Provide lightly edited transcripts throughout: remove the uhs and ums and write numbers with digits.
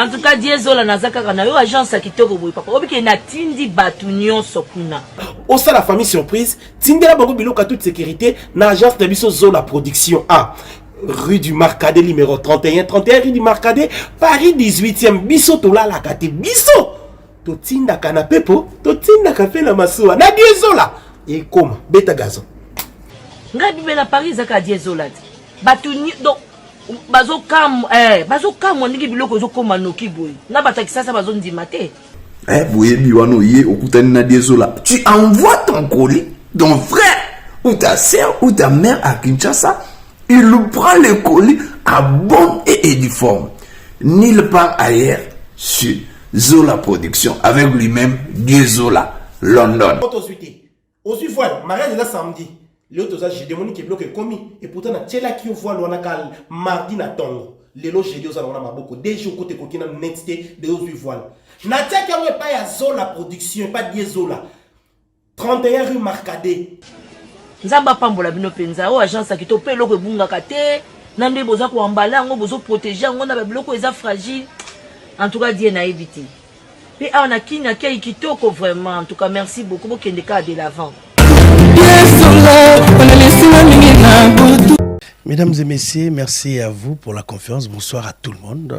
En tout cas, Diezola Nazaka kana yo agence kitoko boy papa. Obi ke na tindi batu nyonso kuna. Au sein la famille surprise, tindela bango biloko à toute sécurité na agence de biso Zola Production A. Rue du Marcadet numéro 31 rue du Marcadet Paris 18e biso tola la kate biso. To tinda kana pepo, to tinda kafe na masuwa na Diezola. Et comme beta gazon. Nga bibe na Paris zaka Diezola. Batu donc bazo kam ndiki biloko zo koma noki boy. Na batakisa sa bazo ndima te. Boye biwano ye okutani na Diezola. Tu envoies ton colis, ton frère ou ta sœur ou ta mère à Kinshasa, il prend le colis à bonne et uniforme. Nulle part ailleurs sur Zola Production avec lui-même Diezola London. Aussi voilà, mariage là samedi. L'autre j'ai demandé que bloque commis et pourtant na tela qui voit le nakal mardi na tongo. Lelo j'ai dit aux alona maboko déjà côté kokina netité de aussi voilà. Na tia qui a pas ya Zola Production pas Diezola. 31 rue Marcadet. Nzamba pambola bino penza o agence ki to pe loko bunga kate nande boza ko ambala ngo bozo protéger ngo na biloko eza fragile. En tout cas Dieu na évité. Et on a kinya kei kitoko vraiment. En tout cas merci beaucoup pour qu'il cas de l'avant. Mesdames et messieurs, merci à vous pour la confiance. Bonsoir à tout le monde.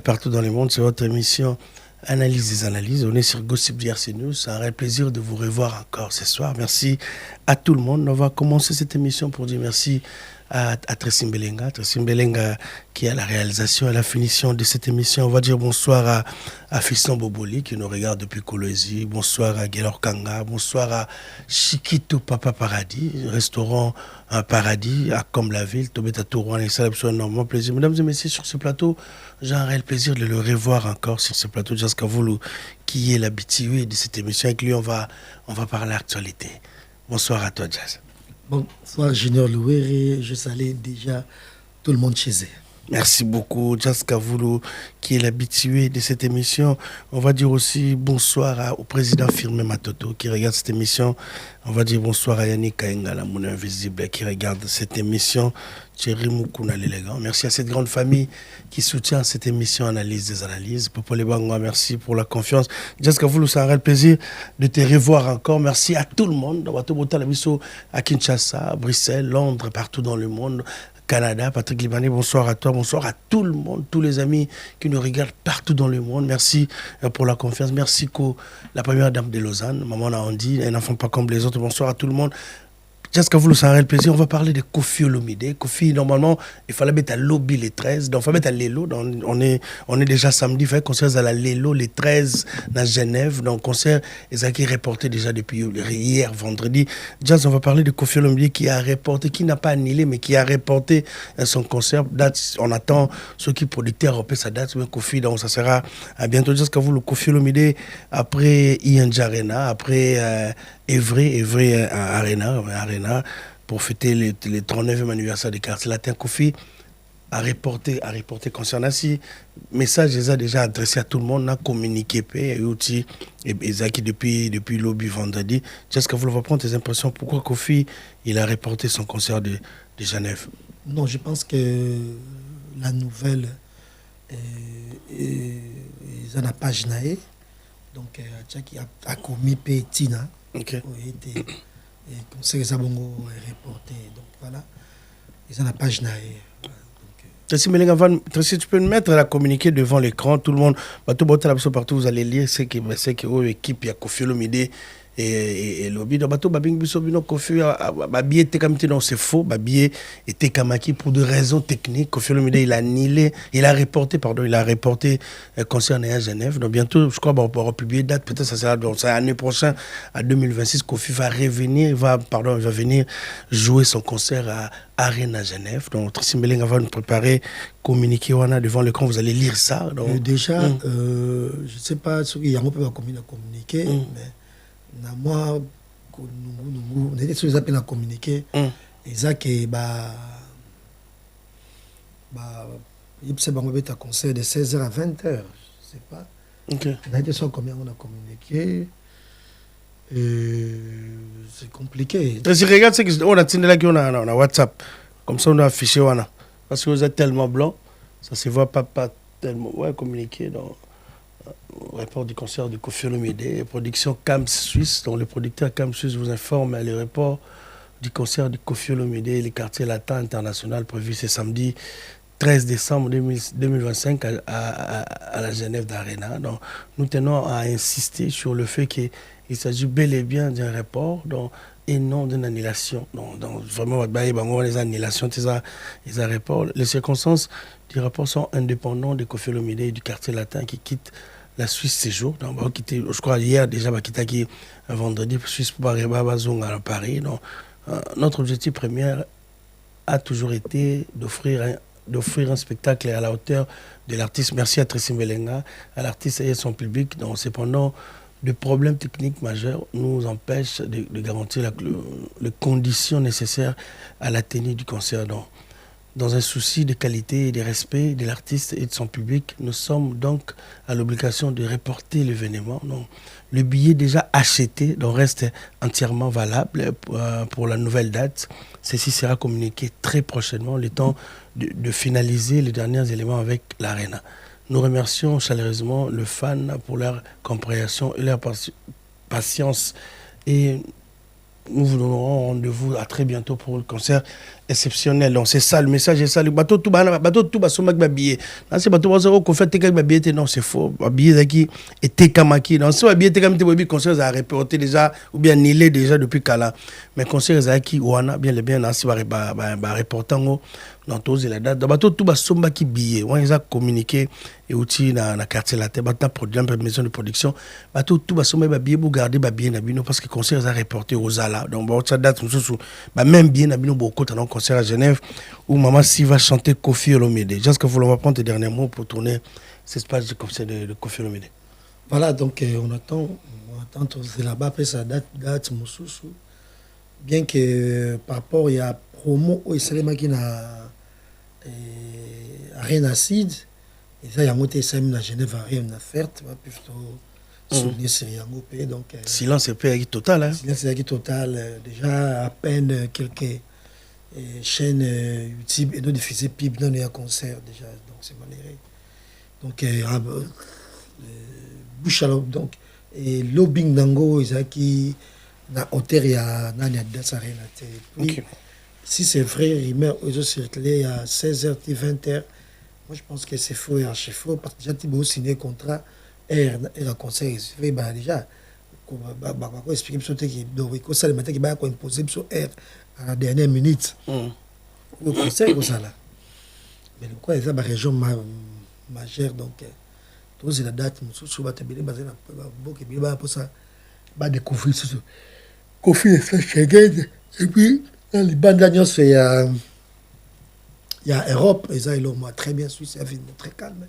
Partout dans le monde, c'est votre émission Analyse des analyses. On est sur Gossip DRC News. C'est un réel plaisir de vous revoir encore ce soir. Merci à tout le monde. On va commencer cette émission pour dire merci à Tracy Mbelenga qui a la réalisation et la finition de cette émission. On va dire bonsoir à Fiston Boboli qui nous regarde depuis Kolwezi. Bonsoir à Gelor Kanga. Bonsoir à Chiquito Papa Paradis, restaurant un paradis à Comme la Ville. Tobeta Tourouane et ça énormément plaisir. Mesdames et messieurs, sur ce plateau, j'ai un réel plaisir de le revoir encore sur ce plateau. Jazz Kavoulou qui est l'habitué de cette émission. Avec lui, on va parler actualité. Bonsoir à toi, Jazz. Bonsoir Junior Louéré, je salue déjà tout le monde chez eux. Merci beaucoup, Jazz Kavoulou, qui est l'habitué de cette émission. On va dire aussi bonsoir au président Firmin Matoto qui regarde cette émission. On va dire bonsoir à Yannick Kaenga, la Moune Invisible, qui regarde cette émission. Thierry Moukouna l'élégant. Merci à cette grande famille qui soutient cette émission Analyse des analyses. Popole Bangwa, merci pour la confiance. Jazz Kavoulou, c'est un réel plaisir de te revoir encore. Merci à tout le monde. À Kinshasa, à Bruxelles, Londres, partout dans le monde. Canada, Patrick Libané, bonsoir à toi, bonsoir à tout le monde, tous les amis qui nous regardent partout dans le monde. Merci pour la confiance. Merci la première dame de Lausanne, Maman Naondi, un enfant pas comme les autres. Bonsoir à tout le monde. Jazz Kavoulou, c'est un réel plaisir. On va parler de Kofi Olomide. Kofi, normalement, il fallait mettre à Lobby les 13. Donc, il fallait mettre à Lelo. Donc, on est déjà samedi. Il fallait concert à la Lelo les 13 dans Genève. Donc, concert, ils ont reporté déjà depuis hier, vendredi. Jazz, on va parler de Kofi Olomide qui a reporté, qui n'a pas annulé, mais qui a reporté son concert. Date, on attend ceux qui producteurs repèrent sa date. Mais Kofi, donc, ça sera à bientôt. Jazz Kavoulou, Kofi Olomide, après Ian Jarena, après Evry Arena, pour fêter le 39e anniversaire du quartier latin. Kofi a reporté concernant si message les a déjà adressé à tout le monde, a communiqué et aussi Ezaki depuis lobby vendredi. Est-ce que vous va prendre tes impressions pourquoi Kofi il a reporté son concert de Genève? Non, je pense que la nouvelle ils en a pas naé. Donc Tchaki a commis Pétina. OK. Et conseil Zabongo est reporté. Donc voilà, ils en a pas naé. Tracy, tu peux mettre la communiqué devant l'écran, tout le monde, partout vous allez lire c'est que l'équipe il y a Kofi Olomide et lobby donc bateau babing bisobino Kofi babié était comme non c'est faux babié était kamaki pour des raisons techniques. Kofi Olomide il a reporté concert à Genève. Donc bientôt je crois on va publier date, peut-être ça sera l'année prochaine à 2026. Kofi va venir jouer son concert à Arena Genève. Donc Tracy Mbelenga va nous préparer communiquer devant l'écran, vous allez lire ça. Donc, déjà je sais pas ce qu'il y a un peu à communiquer mais moi nous était sur les appels à communiquer et ça que il s'est bango un concert de 16h à 20h, je sais pas. OK. On a été sur combien on a communiqué. C'est compliqué. Si regarde ce qu'on a tenu là qu'on a WhatsApp. Comme ça on a affiché parce que vous êtes tellement blanc, ça se voit pas tellement communiqué dans le rapport du concert de Koffi Olomide, production CAMS Suisse, dont le producteur CAMS Suisse vous informe le report du concert de Koffi Olomide et les quartiers latins international prévu ce samedi 13 décembre 2025 à la Genève d'Arena. Donc, nous tenons à insister sur le fait qu'il s'agit bel et bien d'un report et non d'une annulation. Donc vraiment, les annulations, les reports. Les circonstances du rapport sont indépendantes de Koffi Olomide et du quartier latin qui quitte la Suisse ces jours. Donc, je crois hier déjà, qui un vendredi, Suisse pour arriver à Paris. Donc, notre objectif premier a toujours été d'offrir un spectacle à la hauteur de l'artiste. Merci à Tracy Melenga, à l'artiste et à son public. Donc, cependant, des problèmes techniques majeurs nous empêchent de garantir les conditions nécessaires à la tenue du concert. Donc, dans un souci de qualité et de respect de l'artiste et de son public, nous sommes donc à l'obligation de reporter l'événement. Donc, le billet déjà acheté reste entièrement valable pour la nouvelle date. Ceci sera communiqué très prochainement, le temps de finaliser les derniers éléments avec l'Arena. Nous remercions chaleureusement les fans pour leur compréhension et leur patience. Et nous vous donnerons rendez-vous à très bientôt pour le concert exceptionnel. Donc c'est ça le message, c'est ça. Le bateau tout bas son billet. Là c'est bateau bazaro qu'on fait tek billet, non c'est faux. Billet qui était kamaki. Donc c'est billet comme te concert a reporté déjà ou bien annulé déjà depuis Kala. Mais concert qui wana bien le bien ainsi va reportant dans tous la date. Bateau tout bas somba qui billet. On les a communiqué et outils dans la quartier latin, bateau produit une maison de production. Bateau tout bas somba billet pour garder billet nabino parce que concert a reporté aux ala. Donc bon ça date même bien nabino beaucoup dans concert à Genève où Maman Si va chanter Koffi Olomide. Juste que vous va prendre tes derniers mots pour tourner cette page de concert de Koffi Olomide. Voilà, donc on attend c'est là-bas après ça date Moussoussou. Bien que par rapport il y a promo au Salema qui n'a rien acide et ça il y a monté ça à Genève à rien affaire tu vas plutôt souligner Siriango P donc silence et paix total hein. Silence et total déjà à peine quelques chaîne YouTube et nous diffuser pib dans les concerts déjà donc c'est malheureux donc bouche à donc et lobbying dango qui na hauteur ya nani à dance arena puis si c'est vrai rumeur ils ont circulé à 16h 20h moi je pense que c'est faux et archi faux parce que déjà tu dois signer contrat et la concert c'est bah déjà bah expliquer sur qui donc il ça le matin qui va imposer sur air à la dernière minute. Le conseil comme ça là. Mais le quoi, c'est la région majeure donc tous c'est la date sous va te bien basé na beaucoup bien pour ça va découvrir ce Koffi est et puis dans les bandes d'agneaux il y a Europe et ça ils l'ont très bien Suisse c'est une très calme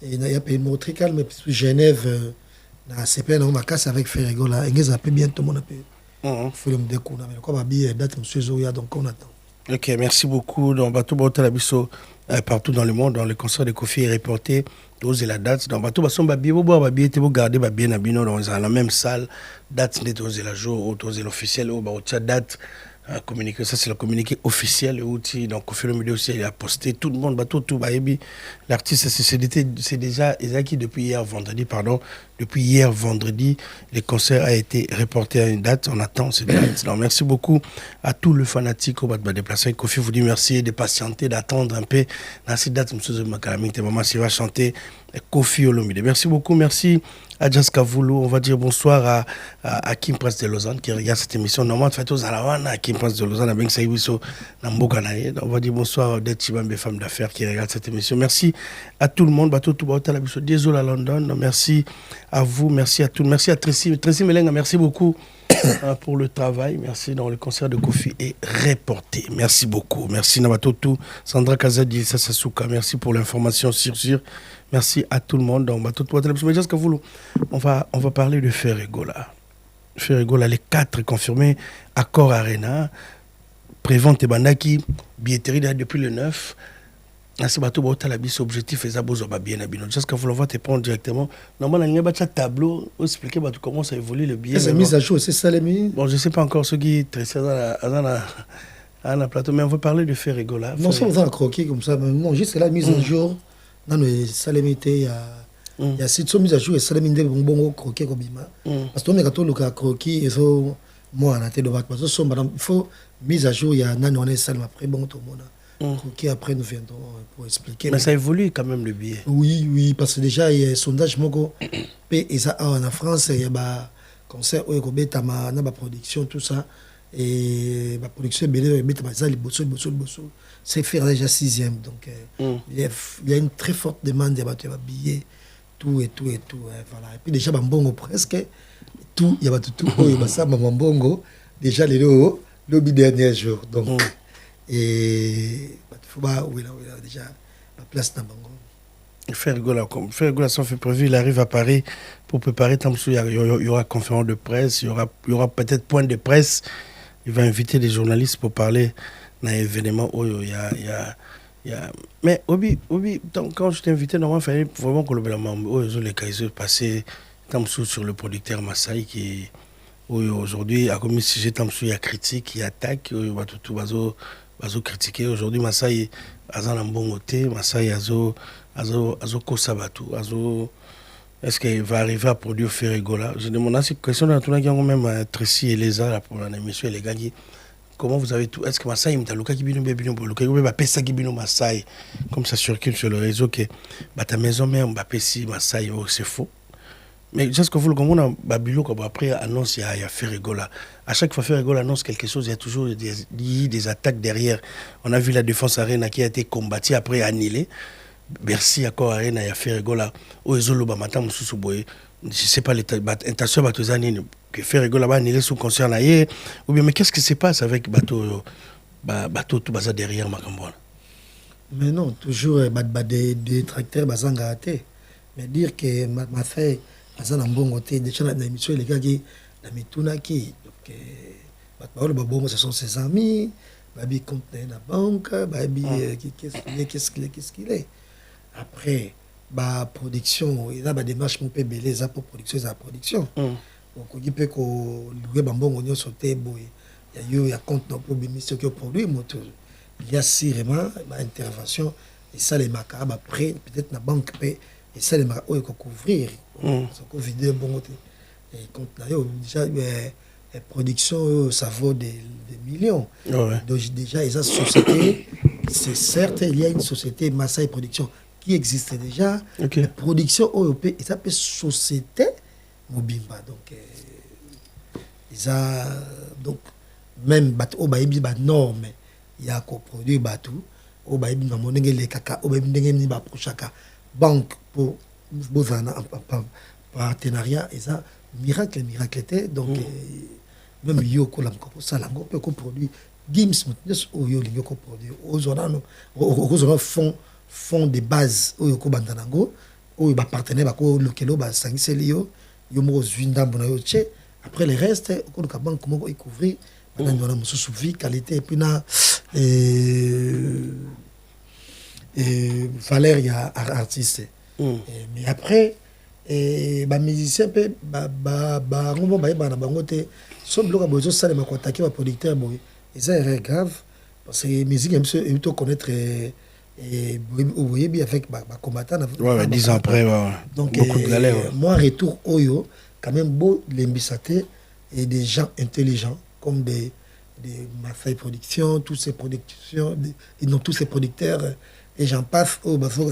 et il y a pays très calme puis Genève c'est pas non ma casse avec Ferrego là ils appellent bien tout le monde appelle film de coup mais quoi bien date monsieur Zoya donc on attend. OK, merci beaucoup. Dans Bateau Botalabiso partout dans le monde dans le concert de Koffi est reporté dose la date dans Bateau Basson Babié bo bien te garder bien na bino dans la même salle date de dose la jour dose l'officiel au date communiqué ça c'est le communiqué officiel outil donc Koffi Olomide aussi il a posté tout le monde bateau tout baby l'artiste c'est déjà Isaki depuis hier vendredi le concert a été reporté à une date on attend cette date donc merci beaucoup à tous les fanatiques au bas déplacer Koffi vous dit merci de patienter d'attendre un peu dans cette date monsieur Makalami Maman Si va chanter Koffi Olomide. Merci beaucoup, merci à Jaska Voulou. On va dire bonsoir à Kim Prince de Lausanne qui regarde cette émission. Normalement, fait aux Alawana à Kim Prince de Lausanne, avec Saïbiso Nambokanaye. On va dire bonsoir à Odette Chibambe, femme d'affaires qui regarde cette émission. Merci à tout le monde. Bateau Toubaouta Labiso, désolé à London. Merci à vous, merci à tous. Merci à Tracy Melenga, merci beaucoup pour le travail. Merci dans le concert de Koffi est reporté. Merci beaucoup. Merci Nabatotou, Sandra Kazadi, Sassasuka. Merci pour l'information sur. Merci à tout le monde. Donc, on va parler de Ferrego là. Ferrego là, les 4 confirmés, accord Arena, prévente et bandaki, billetterie depuis le 9. C'est objectif et ça bien juste quand vous le voyez te prendre directement normalement il y a un tableau pour expliquer comment ça évolue le billet c'est mise à jour c'est ça les mis bon je sais pas encore ce qui est très dans la plateau mais on va parler de Ferrego là non ça on va croquer comme ça mais non juste la mise à jour non salemité il y a cette mise à jour et salemité bon croquer comme bima parce que on est le cas croquis et so moi on a été de parce que il faut mise à jour il y a nan on est salement après bon tout le monde croquis après nous viendrons pour expliquer mais ça évolue quand même le billet oui parce que déjà il y a un sondage moko et ça en France il y a ba concert où il y a ma production tout ça et ma production belé mettre ça les bosso c'est faire déjà 6e donc il y a une très forte demande de billets tout voilà et puis déjà bambongo presque tout il y a tout il y a ça bambongo déjà les lobby dernier jour donc et faut pas oui là déjà la place dans bango Fergola ça fait prévu il arrive à Paris pour préparer Tamsou il y aura conférence de presse il y aura peut-être point de presse il va inviter des journalistes pour parler d'un événement où il y a mais Obi quand je t'ai invité normalement il fallait vraiment que les cas se passaient Tamsou sur le producteur Massaï qui aujourd'hui a commis sujet Tamsou il y a critique il attaque il va tout bazo critiquer aujourd'hui Massaï azan mbongoté Massaï azo kosabatu azo est-ce qu'il va arriver à produire Ferregola je demande cette question dans tout le monde même Tracy et Lesa pour l'émission les gars comment vous avez tout est-ce que Massaï mtaluka kibino bebino boluka ba pesa kibino Massaï comme ça circule sur le réseau que ta maison même ba pesi Massaï c'est faux mais juste que vous le comprenez Babilo comme après annonce il y a Ferregola à chaque fois Ferregola annonce quelque chose il y a toujours des attaques derrière on a vu la défense Arena qui a été combattue après annulée Bercy encore Arena il y a Ferregola au ezolo ba matin mususu boye je sais pas l'intention batozani que Ferregola va annuler sous conscient là ou bien mais qu'est-ce qui se passe avec bateau tout baza derrière Makambona mais non toujours des tracteurs bazanga até mais dire que ma fait bazana mbongo té déjà la émission les gars qui la mituna qui donc batbalo babongo ce sont ses amis babi compte na banque babi qu'est-ce qu'il est après production il y a des démarches mon pébélé ça pour production ça production donc il peut que louer bambongo nyo sauter boy il y a compte dans pour émission qui produit moto il y a sûrement intervention et ça les macabres après peut-être la banque paie et ça les macabres couvrir ça couvre vidéo bon et compte là déjà production ça vaut des millions donc déjà ils ont société c'est certes il y a une société Massaï Production qui existe déjà la production européenne et ça peut société Mobimba donc ils a donc même bateau baïbi ba norme il y a coproduit bateau au baïbi na monenge les kaka au baïbi ndenge ni ba prochaka banque pour bozana partenariat et ça miracle était donc même yoko la ko sala ngo peut produit Gims mutnes o yo lingo ko produit aux fond de base o yoko bandanango o ba partenaire ba ko lokelo ba sangiseli yo mo zwinda bona yo che après le reste ko ka banque comment couvrir pendant na mususu vie qualité et puis na valeur ya artiste mais après ba musicien pe ba ngombo ba na bango te so bloka bozo sale ma contacter ba producteur boy et ça est grave parce que musique aime se plutôt connaître et vous voyez bien avec ma combattant 10 ans après donc beaucoup de galères moi retour oyo quand même beau l'embissaté et des gens intelligents comme des Massaï Production tous ces productions et non tous ces producteurs et j'en passe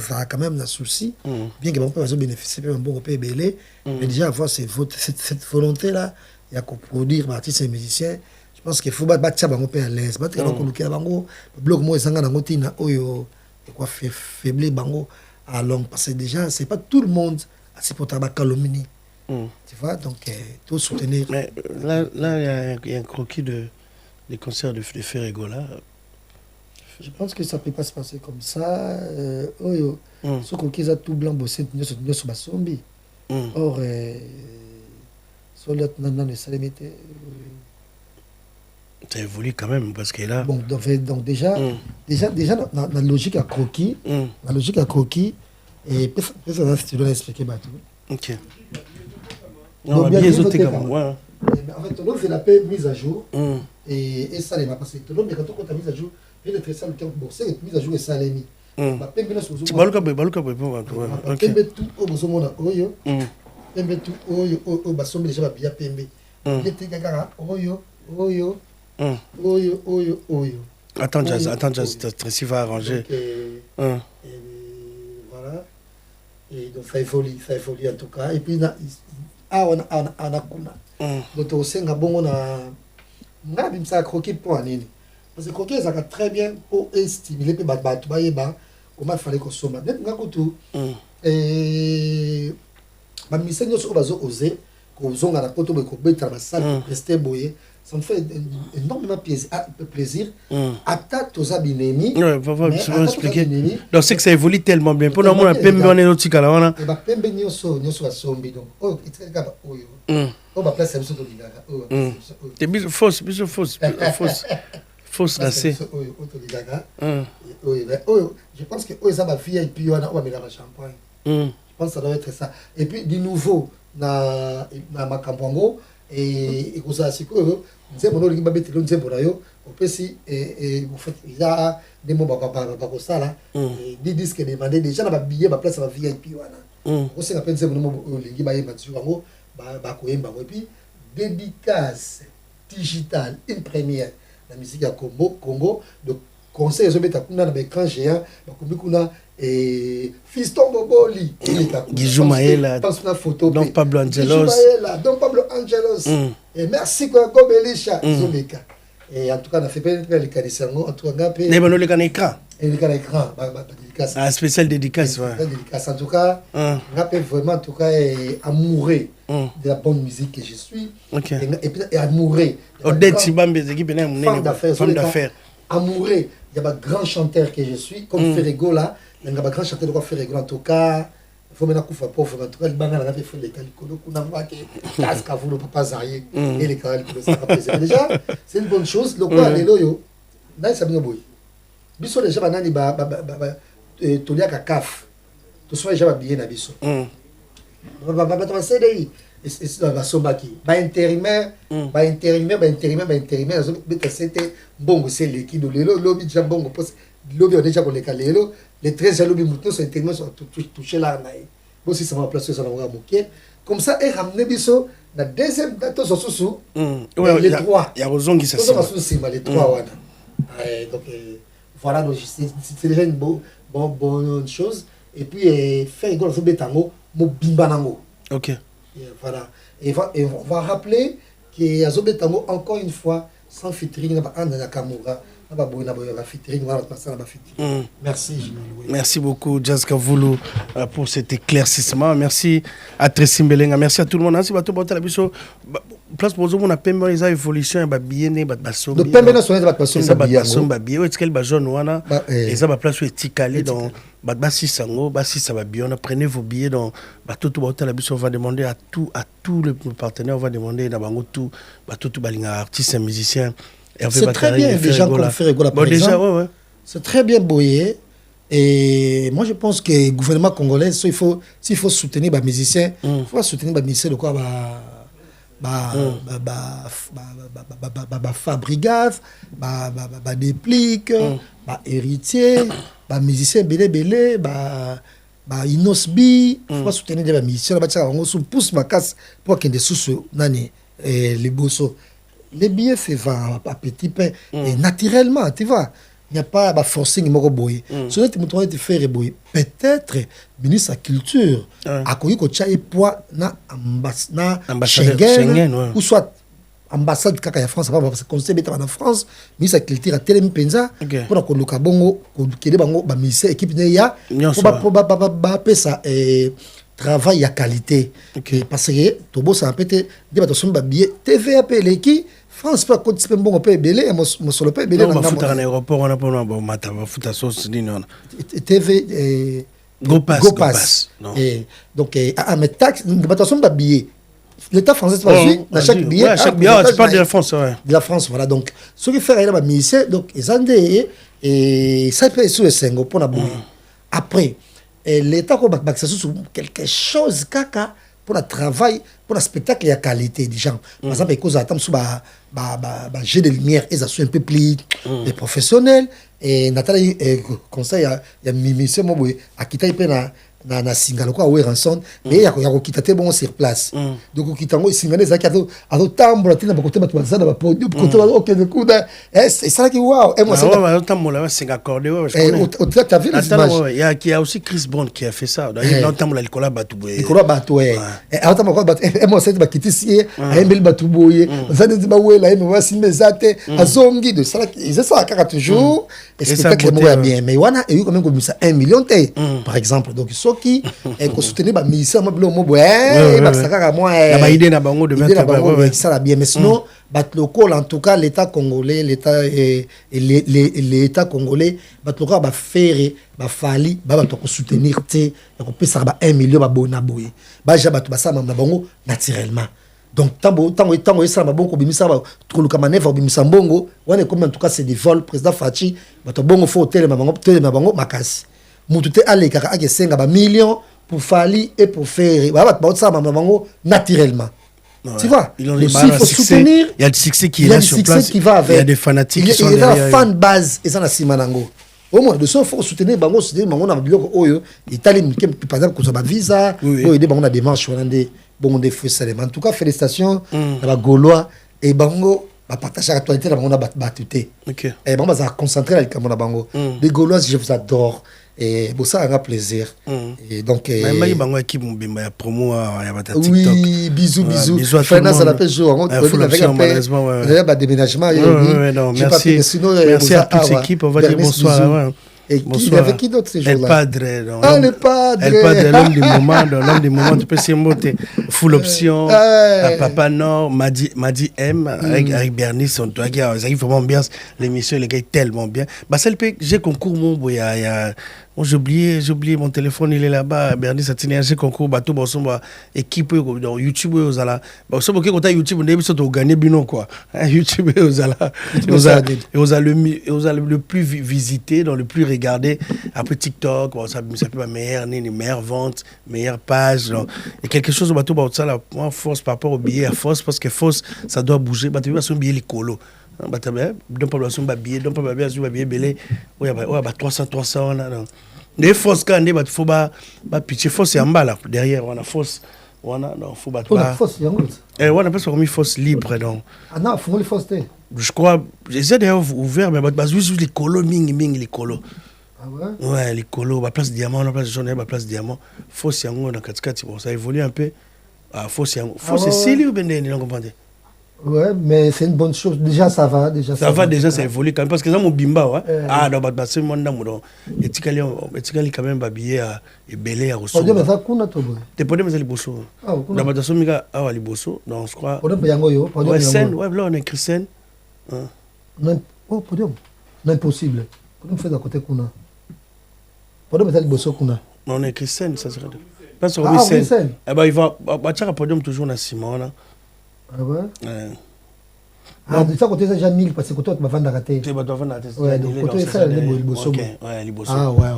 ça a quand même un souci bien que bon pas bénéficier un bon PBL mais déjà avoir cette volonté là il y a qu'on produire artistes et musiciens je pense qu'il faut battre ça bango à l'aise battre qu'on look bango blog moi sanga na ngotina oyo quoi faiblir bango à long parce que déjà c'est pas tout le monde à supporter ba calomnie tu vois donc tout soutenir mais là il y a un croquis des concerts de Ferregola. Je pense que ça peut pas se passer comme ça oyo ce croquis a tout blanc bossé sur basombi or sur dans le salemité ça évolue quand même parce que là bon donc déjà dans la logique à croquis la logique à croquis et peut-être si tu dois expliquer tout OK non bien sauté comme moi en fait tout le monde fait la paix mise à jour et ça les va passer tout le monde mais quand on compte mise à jour il est très ça le temps bon c'est mise à jour et ça les mis bapembe nyonso Tu baluka boy pour bapembe tout oyo bozomona oyo pembe tout oyo basombi déjà babia pembe etika kaka oyo. Attends, Tracy va arranger. Voilà. Et donc ça évolue en tout cas. Et puis on a kuna. Donc osenga bongo na ngabi ça croquer pour nini. Parce que croquer ça très bien pour stimuler pe bato ba yeba comment il fallait consommer. Net ngakutu ba misenyo so bazo oser ko zonga na poto ko beta ba salle rester boyer. Ça me fait énormément plaisir. Ata toza binemi. Ouais, va expliquer. Donc c'est que ça évolue tellement bien. Pour nous on a pembe on est autre kala wana. Et ba pembe nyonso asombi donc oh itika ba oyo. Oh ba place biso to ligaga. Oh. Te biso fausse là c'est. Oyo to ligaga. Oh, je pense que ça va fier et puis on va mettre la champagne. Je pense que ça doit être ça. Et puis du nouveau na makampango et ça c'est quoi nzembo no lingi babetelo nzembo na yo opesi en fait il y a des mots ba ça là des disques demandés déjà na ba billet ba place ba VIP wana on sait appelle nzembo no lingi ba yeba tu wango ba koyemba et puis dédicace digitale une première la musique à Congo de conseil zo beta kuna na ba écran géant ba kombi kuna Fiston Boboli Guizou Maëla donc Pablo Angelos et merci quoi Gobelisha Zobeka et en tout cas on a fait plein de cadisango en tout cas ngapé ne bano le kan écran dédicace spécial dédicace dédicace en tout cas ngapé vraiment en tout cas amoureux de la bonne musique que je suis et puis amoureux Odette Sibambe équipe femme d'affaires amoureux il y a un grand chanteur que je suis comme Ferrego là il y a un grand chanteur de quoi Ferrego en tout cas il faut maintenant qu'on fasse pauvre en tout cas le banga là fait les calicolo qu'on a vaqué casque à vous le papa Zarié et les calicolo ça va déjà c'est une bonne chose le quoi les loyo là ça bien boy biso déjà banani ba tolia ka kaf to soit déjà bien na biso ba to CDI et va sombaki ba intérimaire c'était bongo c'est l'équipe de lelo lobi déjà bongo lobi on déjà qu'on les les 13 lobi muto sont intérimaires sont touché là naï bon si ça va placer ça va moquer comme ça et ramener biso la deuxième date sur sous les trois il y a raison qui ça les trois wana donc voilà donc c'est déjà une bonne chose et puis faire école faut betango mo bimba nango OK. Voilà. Et on va rappeler qu'il y a Zobetango encore une fois sans featuring Nakamura. Merci. Merci beaucoup Jazz Kavulu pour cet éclaircissement. Merci à Tracy Mbelenga. Merci à tout le monde. Merci à tout le monde. Place pour nous, on a pembe les évolutions ba biene ba baso. Donc pembe na soné ba baso ba biene ba biene. Est-ce qu'elle ba jaune wana et ça ba place où éticalé dans ba si sango ba si ça va bien. Prenez vos billets dans ba tout ba la biso on va demander à tous les partenaires on va demander na bango tout ba tout balinga artistes et musiciens. C'est très bien des gens comme Ferrego par exemple. C'est très bien boyé. Et moi je pense que le gouvernement congolais s'il faut soutenir les musiciens, il faut soutenir les musiciens de quoi Fabrigave, Déplique, Héritier, musiciens belé, Inosbi, il faut soutenir les musiciens, on pousse ma casse pour qu'il y ait des sous nani les bossos. Les billets fait à petit pain et naturellement, tu vois. Il n'y a pas de forcing moko boy. Ce que tu me faire boy. Peut-être ministre de la culture a connu que tu as poids na Schengen ou soit ambassade kaka ya France parce que conseil d'état en France ministre de la culture a tellement penza pour que le kabongo que les bango ba ministère équipe ne ya pour ba pesa travail à qualité parce que to boss a pété des bateaux ba billet TV appelé qui France pas quand c'est bon peu belé mo solo peu belé dans l'aéroport on a pas bon mata va fouta sauce ni non TV go pass et donc mais taxe bateau ba billet l'état français va jouer dans chaque billet tu parles de la France de la France voilà donc ce qui fait là ministère donc ils andé et ça peut sur le 5 pour na après l'état ko bak ça sur quelque chose kaka pour le travail, pour le spectacle, il y a qualité des gens. Par exemple, cause attendre sur jeu de lumière, ils assurent un peu plus des professionnels. et natali conseil ya mimise mo boye akita ipe na singa lokwa we ranson mais ya kokita te bon sur place donc kokita ngo singa ne zaki ato tambola tina bakote batu bazana ba podium kote ba ok de kuda et ça qui wow et moi ça tambola singa accordé ouais je connais au théâtre vu les images il y a aussi Chris Brown qui a fait ça dans tambola Nicolas Batouboye et autant moi batu et moi c'est ba kitisi ayembeli Batouboye zane ziba wela et moi si mezate azongi de ça ils ça kaka toujours et spectacle moi bien mais wana et quand même comme ça 1 million par exemple donc qui et ko soutenir ba ministère mo bilo mo boye ba sakaka moi ba idée na bango de mettre ça la bien mais sinon bat local en tout cas l'état congolais l'état congolais bat local ba faire ba fali ba to ko soutenir te ko pesa ba 1 million ba bona boye ba ja ba to ba sa na bango naturellement donc tango ça ba bongo bimisa ba to luka manevre bimisa mbongo wana comme en tout cas c'est des vols président Fachi ba to bongo faut hôtel ma bango makasi Moutouté alekaka akesenga ba millions pour Fali et pour faire ba ça mamango naturellement. Tu vois, il faut soutenir. Il y a le succès qui est là sur place. Il y a des fanatiques qui sont derrière. Il y a fan base et ça na simanango. Au moins de ça faut soutenir bango soutenir bango na biloko oyo Italie par exemple ko ba visa oyo aider bango na démarche wana de bon des feux en tout cas félicitations à ba Gaulois et bango ba partager l'actualité na bango na batuté. OK. Et bango va concentrer avec na bango. Les Gaulois je vous adore. Et pour ça, un plaisir. Et donc, oui, bisous. Finance à la pêche, on va déménagement. Merci à toute l'équipe. On va dire bonsoir. Et avec qui d'autre ces jours-là? El Padre. Le Padre. El Padre, l'homme du moment. L'homme du moment, tu peux s'y monter. Full option. Papa Nord, Madi M. Avec Bernice, on doit dire, ça arrive vraiment bien. L'émission, les gars, tellement bien. Bah, celle que j'ai concours, mon boy, j'ai oublié mon téléphone, il est là-bas. Bernice a tenu un concours, bateau, bon, équipe, dans YouTube, aux ala. Bon, ça, quand tu as YouTube, on a gagné, bino, quoi. YouTube, aux ala. Et aux le plus visité, dans le plus regardé. Après TikTok, bon, ça peut être meilleure vente, meilleure page. Genre. Et quelque chose au bateau, ça, là, moi, force par rapport au billet à force, parce que force, ça doit bouger. Bateau, il y a son billet, les colos. Donc pas besoin billet donc pas besoin billet belé ouais 300 les fausses quand il faut pas pitcher fausse en bas là derrière on a fausse on a non faut pas fausse et on a pas mis fausse libre donc ah non faut les fausses je crois j'essaie d'ailleurs ouvert mais juste les colos ming les colos ah ouais les colos la place diamant la place jaune la place diamant fausse yango dans 4 bon ça évolue un peu fausse c'est Célie ou Bendé on comprend. Ouais, mais c'est une bonne chose. Déjà, ça va. Ça évolue quand même. Parce que ça, mon bimba, ouais. Donc, c'est mon nom. Et tu as quand même habillé et belé à Rosso. Tu as quoi, toi? Tu peux dire Liboso. Ah, ok. Dans Badasso, Miga, à Liboso. Donc, je crois. Ouais, scène. Ouais, là, on a écrit scène. Oh, podium. L'impossible. Podium fait à côté Kuna. Podium est à Liboso Kuna. On a écrit scène, ça serait. Pas sur oui, scène. Eh ben, il va. Tu as un podium toujours dans Simon, là. Ah ouais? Ah, de ça, côté ça, j'ai 1000 parce que côté, tu vas vendre la raté. Tu vas vendre la raté. Ouais, donc côté ça, les Liboso. Ouais, Liboso. Ah ouais.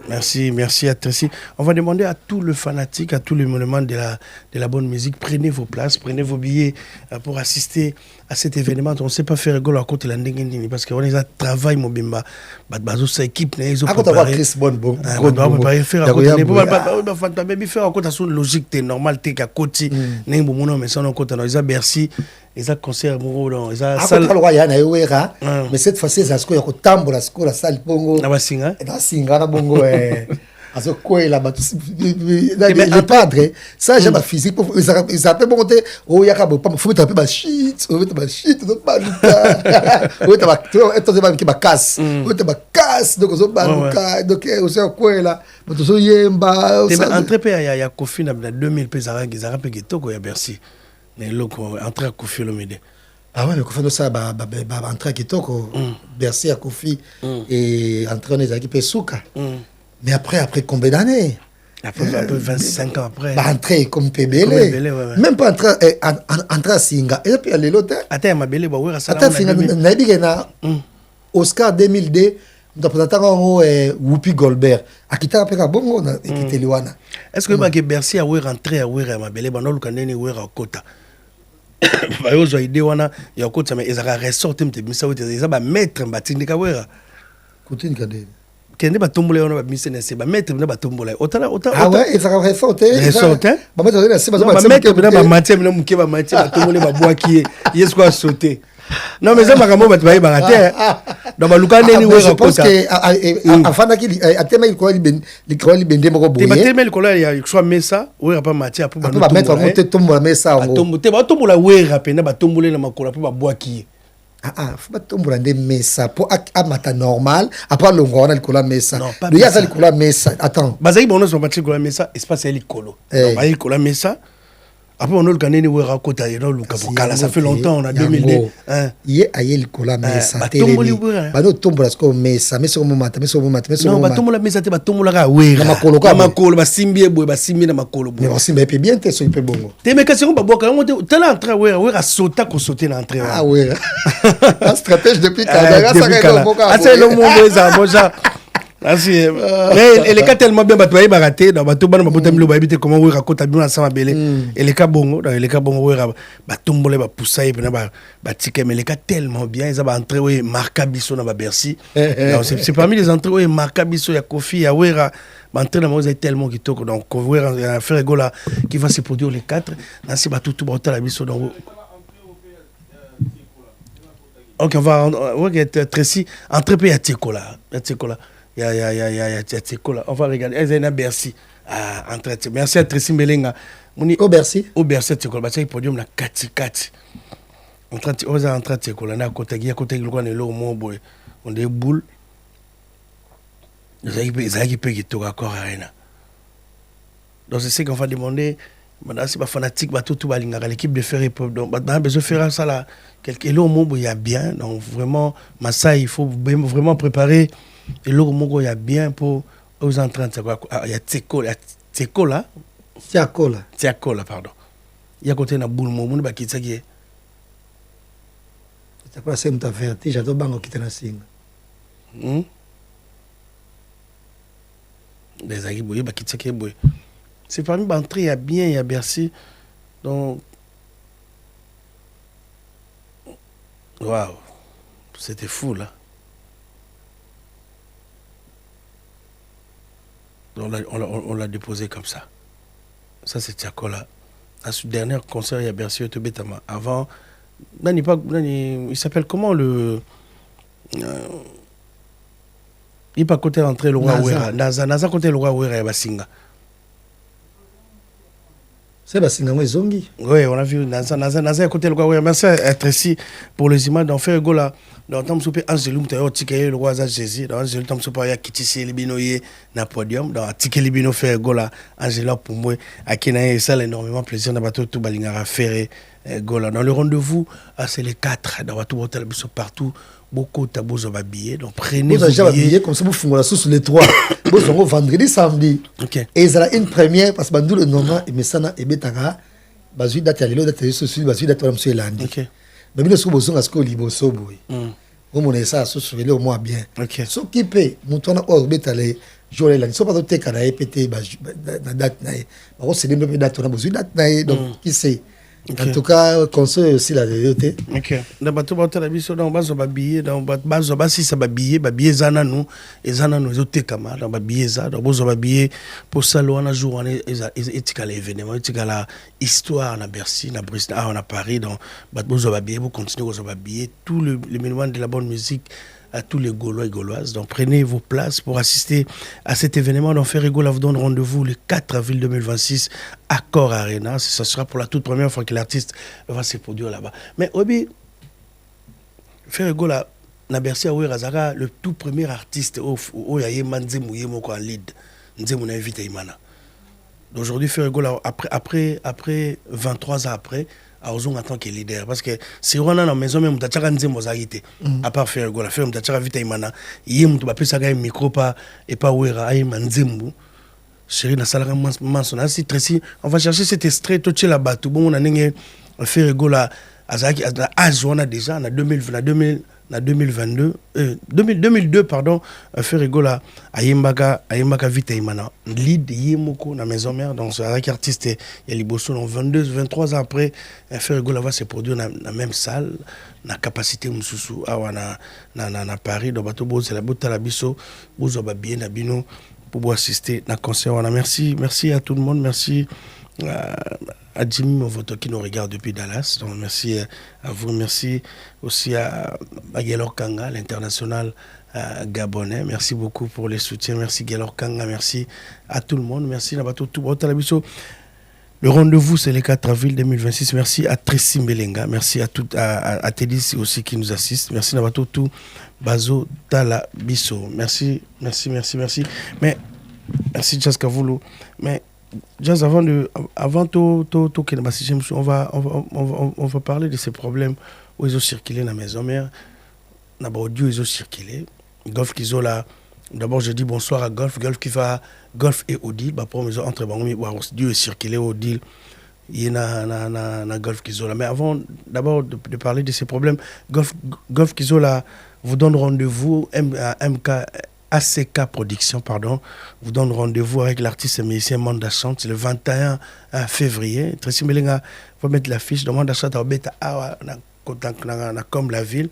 Merci à Tracy. On va demander à tous les fanatiques, à tous les monuments de la bonne musique, prenez vos places, prenez vos billets pour assister à cet événement. On ne sait pas faire rigolo à côté de l'Andengendini parce qu'on est à travail, mon bimba. Bazo, sa équipe, ils ont préparé. Chris Bon, on va préparer faire à côté. Faire à côté, c'est logique, c'est normal, t'es à côté. Mais ça, on côté, ils ont Bercy. Ils ont concert ils ont mais cette fois-ci ça se tambo la scola salle bongo na basinga na bongo azo kwela ba les padres ça j'ai ma physique ils appellent monter oh yaka bo faut taper ba shit donc pas luka oh ta ba eto ze ba ki ba casse oh ta ba casse donc zo ba luka donc aussi kwela but zo yemba entre pe ya Kofi na 2000 pe za pe kitoko ya Bercy. Mais loko entrer à Kofi Olomide. Ah ouais, mais Kofi ça entrer à Kitoko, Bercy à Kofi et entrer dans les équipes Souka. Mais après combien d'années? Après 25 ans après. Entrer comme Pébélé. Même pas entrer à Singa. Et puis aller l'autre. Attends, ma belle ba ça. Attends, na Oscar 2002, nous présentons Whoopi Goldberg. Akita apeka bongo na ekiteliwana. Est-ce que Bercy a rentré à ma belle ba no lukandeni à Kota? Bah yo zo idée wana ya Kota mais ezaka ressortir mte misa wote ezaba mettre mbatindika wera. Côté Nkadé. Kende ba tombola on ba mise na se ba maître na ba tombola. Otala. Ah ouais, et ça va sauter. Sauter. Ba maître na se ba maître ba maître na muke ba maître ba tombola ba bois qui est quoi sauter. Non mais ça makambo ba tbaye ba raté. Donc ba luka neni we je pense que afana ki atema il ko libende moko boye. Te ba teme il ko la ya soit mesa we pas matière pour ba mettre en côté tombola mesa ngo. Tombote ba tombola we rapena ba tombola na makola pour ba bois qui faut pas tomber dans mesa pour amata normal après le on a le cola mesa il y a ça le cola mesa attends bazaki bono so batri cola mesa espace ali colo donc ali cola mesa après on a le canene we rakota et le kabokala ça fait longtemps on a 2002 hein y a le cola mesa ba no tombola ce comme mesa mais sur moment non ba tombola mesa te ba tombola ka we na makolo ba simbi boy ba simbi na makolo boy mais simbi pe bien te so pe bongo te me kasi on ba boka on te la entrée we a sauta ko sauter na entrée ah ouais la stratège depuis Canada ça que boka ah c'est le monde ça bonja mais elle est tellement bien battu ba raté dans bato bana babotam lo ba habiter comment we rakota bien ensemble belé elle est bongo dans elle est bongo we ba tombole ba poussa et ba ticket mais elle est tellement bien ils va entrer we marca biso na ba Bercy c'est parmi les entrées we marca biso ya Kofi ya wera ba entrer na moi tellement qui toko donc wera faire gola qui va se produire les 4 na si ba tout ba la biso donc OK on va être Tracy entrer pe ya Tikola il y a Tikola on va regarder Ezena Bercy entretien merci à Tracy Melenga moni au Bercy Tikola ba c'est podium na kati entretien Tikola na côté le coin le mo boy on des boules zaki pe qui toka encore arena donc c'est ce qu'on va demander maintenant c'est pas fanatique ba tout balinga l'équipe de faire donc ba besoin faire ça là quelque lo mo boy il y a bien donc vraiment Massa il faut vraiment préparer et l'eau il y a bien pour aux entrants il y a Tsekola pardon il y a côté na boule mo ba kitsa qui c'est pas ça me t'a averti j'adore bango qui na singa des agis boye ba kitsa qui boye c'est parmi l'entrée il y a bien il y a Bercy donc waouh c'était fou là. On l'a déposé comme ça. Ça, c'est Tiakola. À ce dernier concert, il y a Bercy Otobetama. Avant, il s'appelle comment le. Il pas côté rentrer le roi Ouera. Naza côté le roi Ouera et Basinga. C'est Basinga, moi, Zongi. Oui, on a vu Naza côté le roi Ouera. Merci à être ici pour les images d'en faire gola. Dans le temps où Angelou tayo tikaye le roi Jésus dans Angelou temps où ya kitisi libinoye na podium dans tike libino faire gola Angela pour moi à Kenaye ça énormément plaisir na bateau tout balingara faire gola dans le rendez-vous c'est les 4 dans bateau hôtel biso partout beaucoup tabozo ba billet donc prenez vos billets comme ça vous fungula sous les 3 vous vendredi samedi OK et ça une première parce que bandou le nom et mesana et betaka bazui date ya lelo date sur bazui date monsieur Landi OK mais bien sûr besoin à ce que liboso boy on monnaie ça sur le moins bien ce qui paie montona orbite aller jouer là so pas te kana epete na date na ba c'est même date on a besoin date na donc qui sait en tout cas conseil aussi la vérité OK na bato ba tala biso dans bazo ba billet dans bazo ba si ça ba billet zana nous zote kama dans ba billet za dans bozo ba billet pour salon na jour on etika l'événement etika la histoire na Bercy na Bruxelles on a Paris donc bozo ba billet pour continuer bozo ba billet tout le monument de la bonne musique à tous les Gaulois et Gauloises. Donc prenez vos places pour assister à cet événement. Donc Ferregola vous donne rendez-vous le 4 avril 2026 à Cor Arena. Ce sera pour la toute première fois que l'artiste va se produire là-bas. Mais Obi, Ferregola, na Bercy Razara, le tout premier artiste où il y a Manze Mouyemoko en lead. Nzemu na invité Imana. Aujourd'hui Ferregola, après 23 ans après, en tant que leader parce que si on a dans maison même t'achaka nzembo zaite à part faire gola faire t'achaka vita imana yé mutu ba pesa ga micro pas et pas wera ay manzembo chérie na sala mansona si Tracy on va chercher cet extrait to tche la batu bon on a nenge faire gola azaki azona déjà en 2020 na 2002 pardon Ferregola ayembaka vite imana lead yemoko na maison mère donc avec artiste ya liboso donc 23 ans après Ferregola va se produire na même salle na capacité mususu awa na Paris donc bato bozo la botala biso bozo ba bien na bino pour assister na concert wana. Merci à tout le monde, merci à Jimmy Movoto qui nous regarde depuis Dallas. Donc merci à vous, merci aussi à Gelor Kanga, l'international gabonais. Merci beaucoup pour les soutiens. Merci Gelor Kanga, merci à tout le monde. Merci Nabato Touboutalabiso. Le rendez-vous, c'est le 4 avril 2026. Merci à Tracy Mbelenga. Merci à Télis aussi qui nous assiste. Merci Nabato Tou Bazo Tala Bisso. Merci. Mais merci Jazz Kavoulou. Mais Jazz, avant tout, on va parler de ces problèmes où ils ont circulé dans la maison mère. D'abord, audio, ils ont circulé. Golf qui ont là. D'abord, je dis bonsoir à Golf. Golf et Odile. Bah, pour mes entre Dieu est circulé Odile. Il y a na Golf qui ont là. Mais avant, d'abord, de parler de ces problèmes, Golf qui ont là vous donne rendez-vous à ACK Production, pardon, vous donne rendez-vous avec l'artiste et musicien Manda Chante, c'est le 21 février. Tracy Melenga va mettre l'affiche de Manda Chante comme la ville.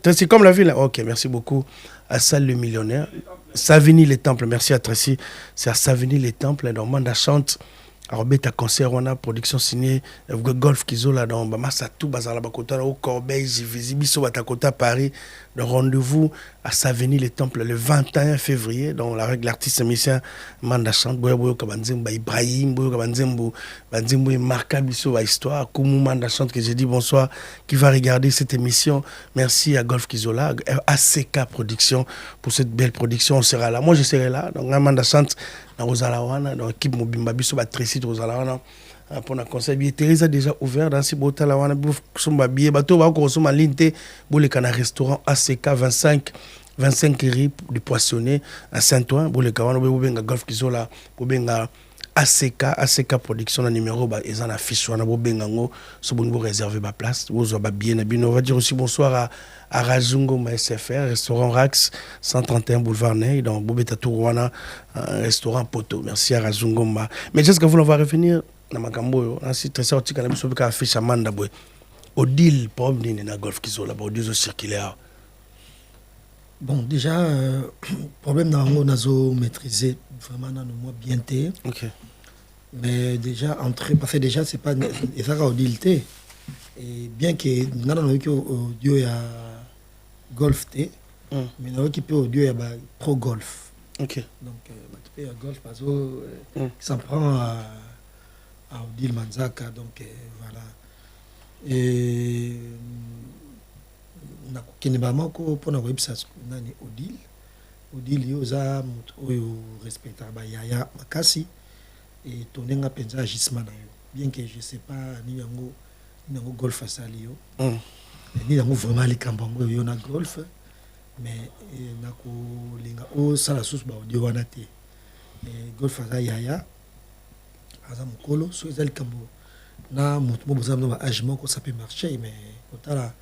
Tracy comme la ville. Ok, merci beaucoup à Salle le Millionnaire. Savigny les Temples, merci à Tracy. C'est à Savigny les Temples, dans Manda Chante. Robert concert on a production signée Golf Kizola dans Massatou Bazala Bakota au Corbeil Visibiso Batakota Paris. Le rendez-vous à Savigny les Temples le 21 février dans l'artiste musicien Manda Chante Boyo Kabanzemba Ibrahim Boyo Kabanzembo Banzembo marqué biso histoire Koumou Manda Chante que j'ai dit bonsoir qui va regarder cette émission. Merci à Golf Kizola ACK Production pour cette belle production. On sera là, moi je serai là donc Manda Chante dans Rosalawana dans l'équipe Mobimba biso Batrici de Rosalawana pour un concert billetterie a déjà ouvert dans ces boîtes là wana somba billet bateau ba ko soma linte boule kana restaurant ACK 25 rue du Poissonnet à Saint-Ouen boule kawana bobenga Golf Kizola bobenga ACK production na numéro ba ezan affiche wana bobenga ngo so bongo réserver ba place bozo ba billet na bino. On va dire aussi bonsoir à Razungo SFR restaurant Rax 131 boulevard Ney dans Bobeta Tourouana restaurant Poto. Merci à Razungo. Mais juste que vous va revenir na makambo ainsi très sorti kana biso ka affiche Amanda boy Odile problème na Golf Kizola ba Odile circulaire. Bon, déjà, problème dans le nazo maîtrisé vraiment dans le mois bien té. Ok. Mais déjà, parce que déjà, c'est pas. Et ça, Odile té. Et bien que nous avons eu audio à Golf té, mais nous avons eu audio à Pro Golf. Ok. Donc, tu peux à Golf, parce que ça prend à Odile Manzaka. Donc, voilà. Et. nakokende bamoko mpona koyebisa nani Odile yo oza moto oyo respectaka bayaya makasi et tondenga mpenza agissement na yo bien que je sais pas nini yango Golf asali yo nini yango vraiment likambo yango yo na Golf mais nakolinga osala susu baaudio wana te Golf aza yaya aza mokolo so eza likambo na moto mo boza na baage moko ça peut marcher mais kotala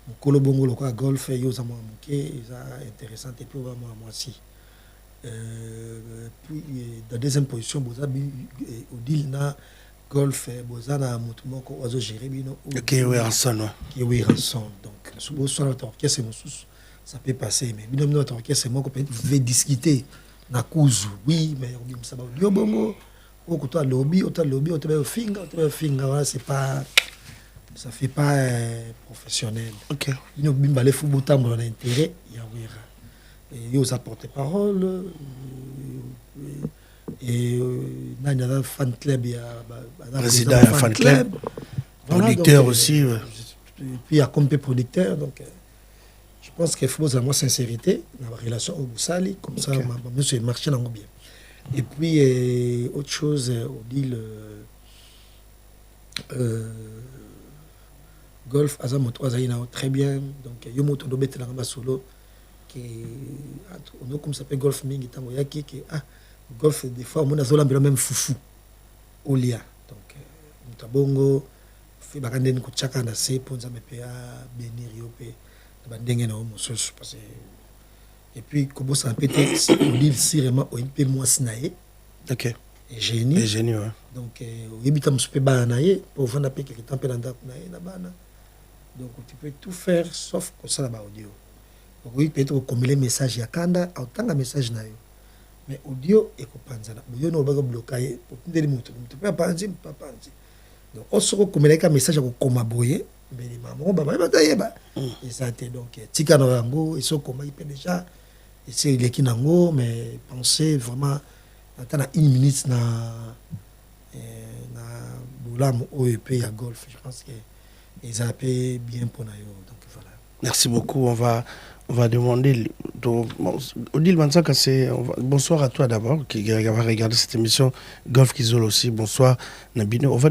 mokolo bongo lokola Golf yo za mwa moke eza intéressant et puis vraiment moi aussi puis dans deuxième position boza Odile na Golf boza na moto moko ozo gérer bino qui est ensemble donc subo soit notre orchestre mosusu ça peut passer mais bino notre orchestre moko peut vous discuter na kuzu oui mais on ça ba yo bongo au côté lobby finga voilà c'est pas ça fait pas professionnel. Ok. Nous bimba les football tambo on a intérêt ya wera. Et ils apportent parole et nana fan club ya président fan club producteur aussi et puis il y a comme producteur donc je pense qu'il faut avoir sincérité dans la relation au Boussali comme ça monsieur marché dans bien. Et puis autre chose Odile Golf aza moto azaina très bien donc yo moto do betela ngamba solo que on comme ça s'appelle Golf mingi tango yaki que Golf des fois on a zola même foufou olia donc mutabongo fait bakande ni kuchaka na se ponza mepe a benir yo pe bandenge na mosusu parce que et puis comment ça peut-être Odile si vraiment un peu moins snaé OK et génie ouais. donc yebita musupe bana na ye pour vendre pe quelque temps pe na ndako na ye na bana donc tu peux tout faire sauf que ça ba audio donc oui peut-être comme les messages ya kanda autant message na yo mais audio et ko panzana audio no ba bloquer pour ndeli mutu pe panzi pa panzi donc osoko comme les message ko koma boye mais les mamans ba ba yeba et ça était donc tika no yango et so koma ipe déjà et c'est les kinango mais pensez vraiment attends une minute na boulam OEP à golf je pense que ils a payé bien pour nayo donc voilà. Merci beaucoup. On va demander Odile Manzaka, bonsoir à toi d'abord qui va regarder cette émission Golf Kizol aussi. Bonsoir Nabino. On va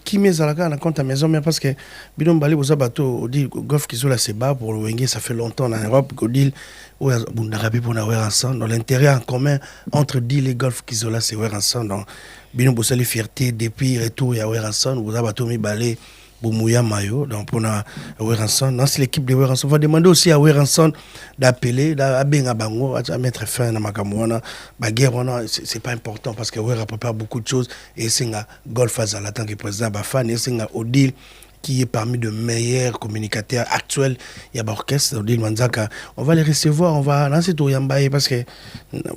qui met Zalaka na compte à maison mais parce que Bino Mbali boza bateau Odile Golf Kizol c'est bas pour le Wenge, ça fait longtemps en Europe Odile ou Bundarabi pour nawer ensemble dans l'intérêt en commun entre Dile et Golf Kizol c'est wer ensemble dans Bino bosali fierté depuis retour ya wer ensemble boza bateau mi balé Boumouya Mayo, donc on a Weranson. Dans l'équipe de Weranson, on va demander aussi à Weranson d'appeler, à Benga Bango, à mettre fin à Makamouana. Baguerre, c'est pas important parce que Wera prépare beaucoup de choses. Et c'est un Golf Azal, en tant que président Bafan, et c'est un Odile qui est parmi les meilleurs communicateurs actuels. Il y a l'orchestre, Odile Manzaka. On va les recevoir, on va lancer tout Yambaye parce que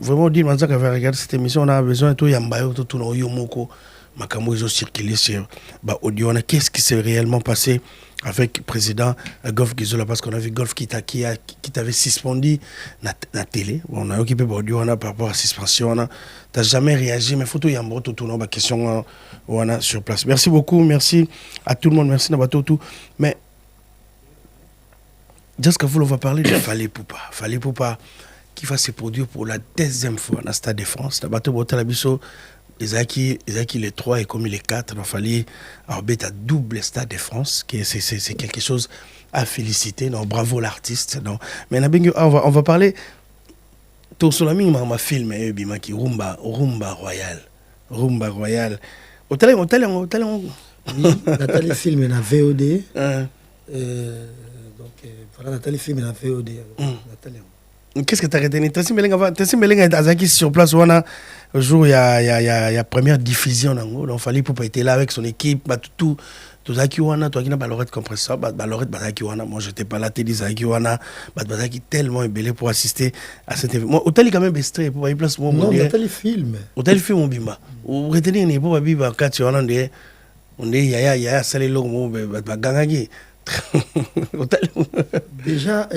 vraiment Odile Manzaka va regarder cette émission, on a besoin de tout Yambaye, tout le Yomoko. Makamou, ils ont circulé sur audio. Qu'est-ce qui s'est réellement passé avec le président Golf Gizola? Parce qu'on a vu Golf qui t'avait suspendu la télé. On a occupé audio par rapport à la suspension. Tu n'as jamais réagi, mais il faut tout y avoir tout le question sur place. Merci beaucoup, merci à tout le monde, merci d'avoir tout. Mais, Jaska Voul, on va parler de Fally Poupa. Fally Poupa qui va se produire pour la 2e fois dans le Stade de France. Isaki les 3 et comme les 4, il a fallu arbitrer à double Stade de France, c'est quelque chose à féliciter. Donc, bravo l'artiste. Donc, mais on va parler. Tout sur la mine, ma film qui Rumba Royal. Rumba Royal. Oui, Nathalie film na VOD. Donc voilà Nathalie film na VOD. Nathalie. Qu'est-ce que tu as retenu? Tessi Melenga Azaki sur place, on a un jour il y a première diffusion donc il fallait pour pas être là avec son équipe, tout Zaki wana toi qui n'a pas l'oreille compresseur, l'oreille Bazaki wana, moi j'étais pas là télé Zaki wana, Bazaki tellement embellé pour assister à cet événement. Hôtel quand même extrait pour y place moi. Non, Nathalie film. Hôtel film on bimba. Ou retenir ni pour biba quand tu wana on est ya salé long mo bagangaki. Déjà,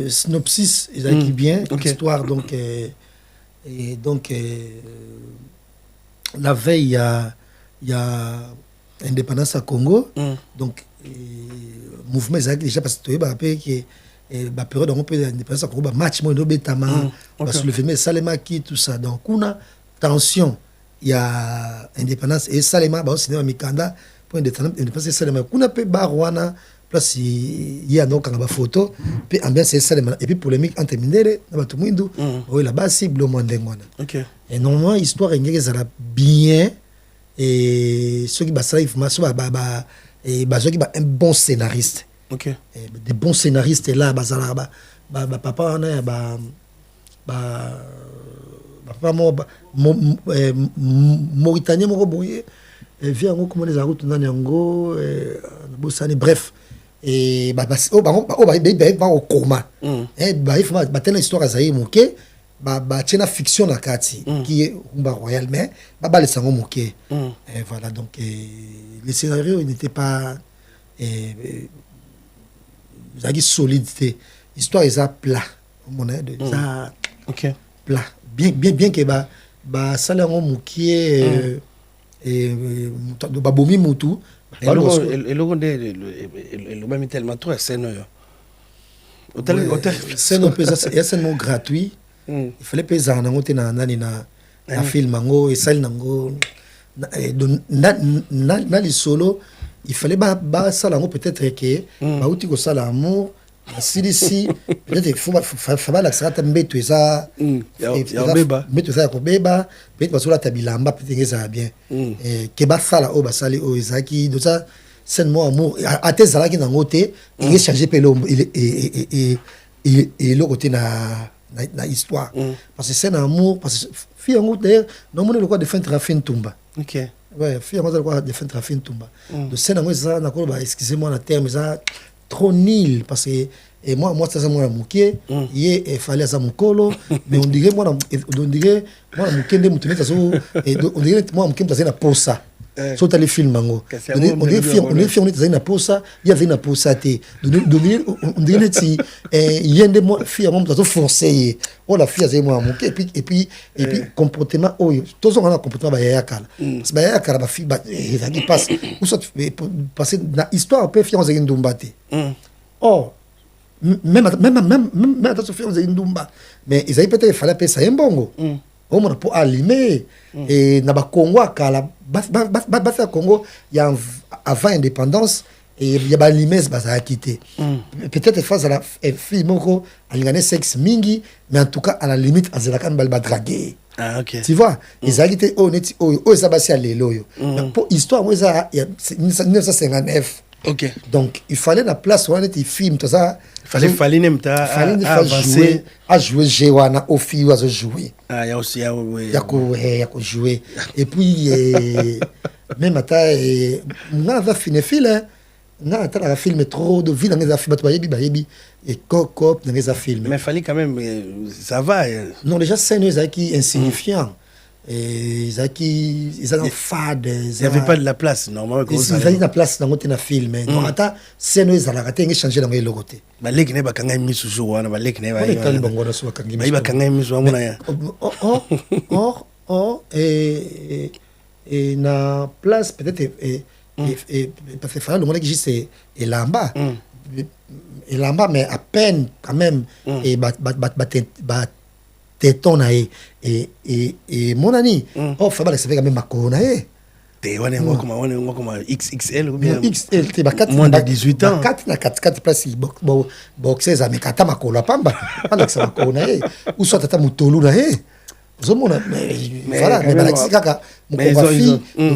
synopsis, ils acquis bien l'histoire. Donc, la veille, il y a indépendance à Congo. Donc, mouvement exact déjà parce que tu es la période où on peut l'indépendance à Congo, match moi Betama, parce que le film Salema qui tout ça. Donc, on a tension, il y a indépendance et Salema, bah, cinéma Mikanda pour indépendance et Salema. On a peu Barwana. Plus il y a donc une photo puis ambiance c'est ça et puis polémique entre Mindele na batu mwindu oui là-bas c'est bleu mondengwana. OK. Et normalement histoire ngeke ça bien et ceux qui basala information et ceux qui un bon scénariste. OK. Et des bons scénaristes là basala papa on a papa Mauritanien moko boye vient ngo comment les routes na nyango bosani bref et au coma il faut battre histoire à Zaï moké tena fiction na kati qui est Rumba Royal mais le sango moké et voilà donc le scénario n'était pas solidité histoire est plat mon aide ça plat bien que salango moké et babomi mutu et le même tellement trop c'est non hôtel c'est non c'est non gratuit il fallait payer en ango tena nani na film ango et salle nango na li solo il fallait ba salango peut-être que ba uti ko sala amour si peut-être il faut la sera mbeto ça mbeto ça ko beba peut-être parce que la tabilamba peut-être ça bien et que ba sala o ba sali o ezaki donc ça scène moi amour à tes zala qui nango te il changer pe et le côté na histoire parce que scène amour parce que fille amour d'ailleurs non mon le quoi de fin Rafin Tumba. OK. Ouais, fille amour le quoi de fin Rafin Tumba. De scène amour ça na ko ba excusez-moi le terme ça trop nul parce que et moi ça moi muké il fallait ça mukolo mais on dirait moi mukende mutumeta so et on dirait moi mukende ça na posa so t'as les films mango on dirait na posa il y avait na posa té on dirait si yende moi fille moi ça forcé oh la fille c'est moi muké et puis comportement oh tous on a comportement ba ya kala ba ya kala ba fille ba ça qui passe ou ça passer na histoire peu fille on zaki ndombate oh même attention faire des ndumba mais ils avaient peut-être fallait payer ça un bongo on m'a pour allumer et na ba Congo akala ba Congo il y a avant indépendance et il y a ba limes ba ça quitté peut-être face à la fille moko a gagné sexe mingi mais en tout cas à la limite à la kan ba draguer. Ah, OK. Tu vois ils avaient été honnêtes ça ba c'est loyo pour histoire moi ça 1959. OK. Donc il fallait la place où on était film tout ça. Fallait même jouer à jouer Jewana au filles à jouer. Ah il y a aussi il y a jouer et puis même ata on va finir film na ata la film trop de vie dans les affaires bayebi et cop dans les films. Mais fallait quand même ça va. Non déjà c'est nous qui insignifiant. Et ils ont fade il n'y avait pas de la place normalement ils avaient de la place dans le film donc attends c'est nous ils ont raté changer dans le côté baleki ne bakanga misu zo wana baleki ne ba bongo na so kangi ba bakanga misu amuna ya et na place peut-être et parce que faire le monde qui juste et là-bas mais à peine quand même et téton et mon ami oh fabal ça fait quand même makona te wane ngwa comme XXL ou bien XL te bakat moins de 18 ans bakat na 4 place boxers amekata makola pamba pana ça makona ou soit tata mutolu na zomona voilà mais balaxi kaka moko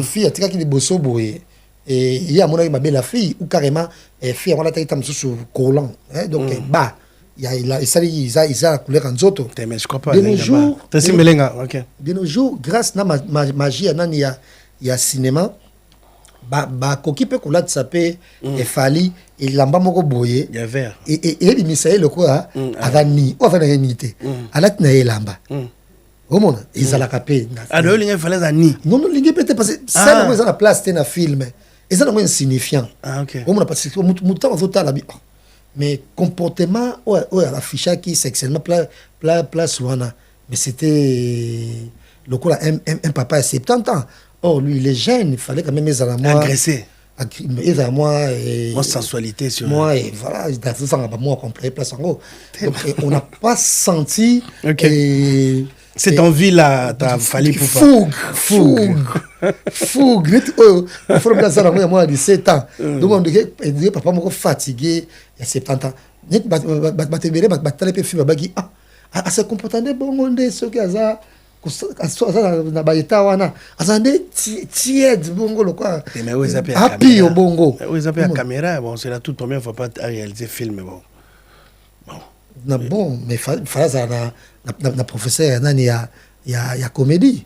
fille atika ki liboso boye et il y a mon ami ma belle fille ou carrément fille on la taille tam sous collant donc bah il y a la couleur en zoto mais je crois pas de nos jours OK de nos jours grâce na magie nani il y a cinéma ba koki pe kola tsapé et fali et lamba moko boye il y a vert et il misaye le quoi avani ou avana unité alat na lamba au monde ils ala capé ah de linga fallait ça ni non linga peut-être parce que ça dans la place na film et ça non insignifiant ah OK au monde parce que mutant vota la mais comportement ouais à l'affichage qui sexuellement place wana mais c'était le coup là un papa à 70 ans or lui il est jeune il fallait quand même les à moi agressé et à moi et moi sensualité sur moi et voilà dans ça pas moi complet place en gros donc on n'a pas senti cette envie là t'as fallu pour fougue il faut me ça là moi 17 ans donc on dit papa moi fatigué il y a 70 ans net batebere batale pe film bagi ah ça comportement bon onde ce que ça na baita wana azande tiède bongo le quoi mais où ça peut happy au bongo où ça peut caméra bon c'est la toute première fois pas réaliser film bon mais fallait ça na professeur nani il y a comédie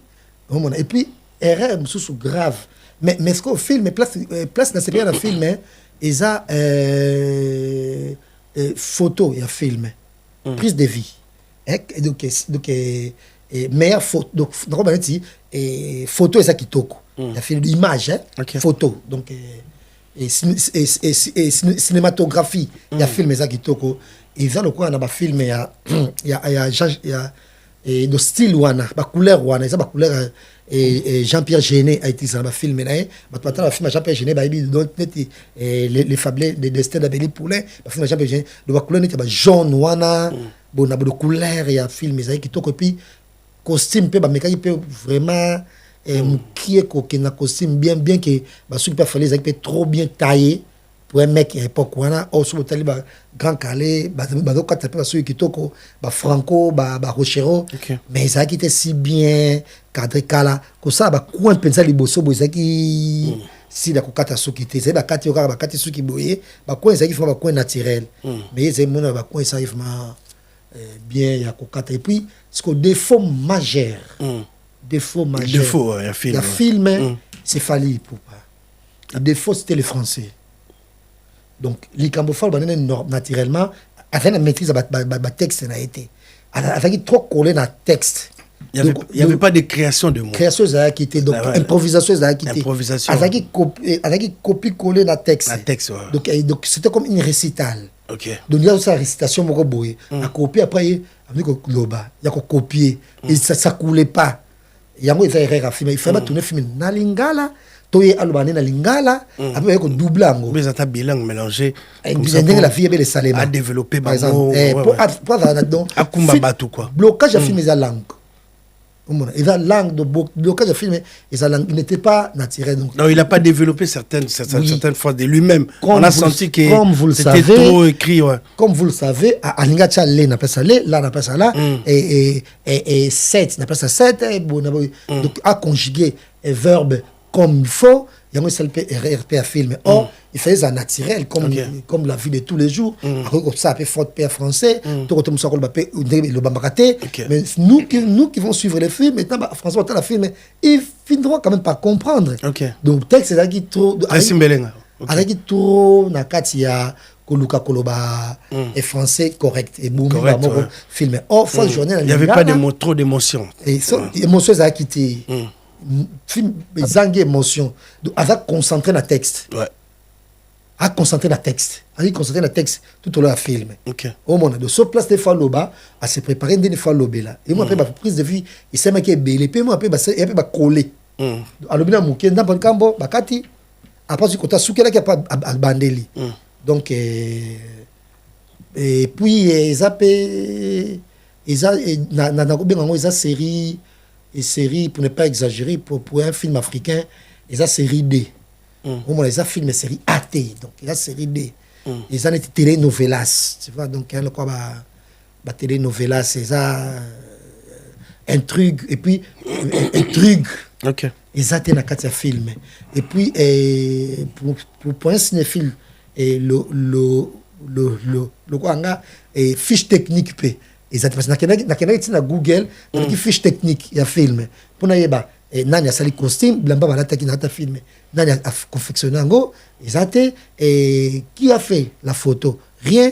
et puis erreur sous grave mais ce qu'on filme place dans c'est bien le film ils a photo il y a film prise de vie donc meilleure photo donc photo ça qui toko il y a film image photo donc et cinématographie il y a film ça qui toko ils ont le quoi na ba film il y a et de style wana ba couleur wana ça ba couleur et Jean-Pierre Jeunet a été dans le film là ba tu attends le film Jean-Pierre Jeunet ba donc les fablés des destins d'Abélie Poulain le film Jean-Pierre Jeunet de ba couleur n'était ba jaune wana bon na de couleur il y a film ça qui toko puis costume pe ba mekaki pe vraiment qui est coquin na costume bien que ba super fallait ça peut trop bien taillé pour un mec à l'époque wana au sur le ba grand calais ba donc quand tu peux sur kitoko ba franco ba rochero mais ça qui était si bien cadré kala que ça ba coin pensa liboso bo ça qui si la kokata soki te c'est bakati okaka bakati soki boye bakoi ezaki vraiment bakoi naturel mais c'est mon bakoi ça vraiment bien ya kokata et puis ce que défaut majeur défaut ya film ya film c'est Fally Ipupa le défaut c'était le français donc likambo fal banene naturellement avec la maîtrise ba texte na été avec trop collé na texte. Il n'y avait pas de création de mots. Création qui était donc improvisation qui était. Improvisation. Avec copie-coller la texte. La texte, ouais. Donc c'était comme une récital. Ok. Donc il y a aussi la récitation moko boye. A copier après il y a copier et ça coulait pas. Il y a moi erreur à film. Il fallait tourner film na lingala, toye alobane na lingala, après il y a double ango. Mais ça t'a bilingue mélangé. La vie est salema. À développer par exemple. Donc Akumba Batu quoi. Blocage à film la langue. Et la langue de blocage de film, et sa langue n'était pas naturelle. Donc, non, il n'a pas développé certaines fois de lui-même. On a senti que c'était trop écrit. Ouais. Comme vous le savez, à Alingacha, là, on appelle ça là, là, on appelle ça là, et 7, on appelle ça 7, donc à conjuguer un verbe comme il faut, il y a un seul RP à film. Or, il fallait ça naturel, comme la vie de tous les jours. Ça peut faute père français, tout le monde le bambaraté. Mais nous qui vont suivre les films, maintenant, François, le film, ils finiront quand même par comprendre. Donc, le texte, c'est là qui trop. Avec trop, Nakatia, Koluka Koloba, et français correct. Et boum, film. Or, fois journée, il n'y avait pas trop d'émotions. Et émotions, ça a quitté. Film zangue émotion donc avec concentrer la texte à concentrer la texte tout au long du film au monde de ce place de Faloba à se préparer des fois là et moi après ma prise de vue il s'est marqué belé puis moi après et après coller alors bien mon kenda bon cambo bakati après du côté soukela qui a pas al bandeli donc et puis ils appellent ils série et série, pour ne pas exagérer, pour un film africain, ils ont série D. Au moins, ils ont film série AT, donc ils ont série D. Ils ont été télénovelas, tu vois, donc il y a quoi, télénovelas, ils ont intrigue, et puis intrigue. Ils ont été dans quatre films. Et puis, pour un cinéphile, le fiche technique, parce que na Google qui fiche technique il y a film pour naïba et nani a sali costume blamba balata qui n'a pas filmé nani a confectionné ngo exacté et qui a fait la photo rien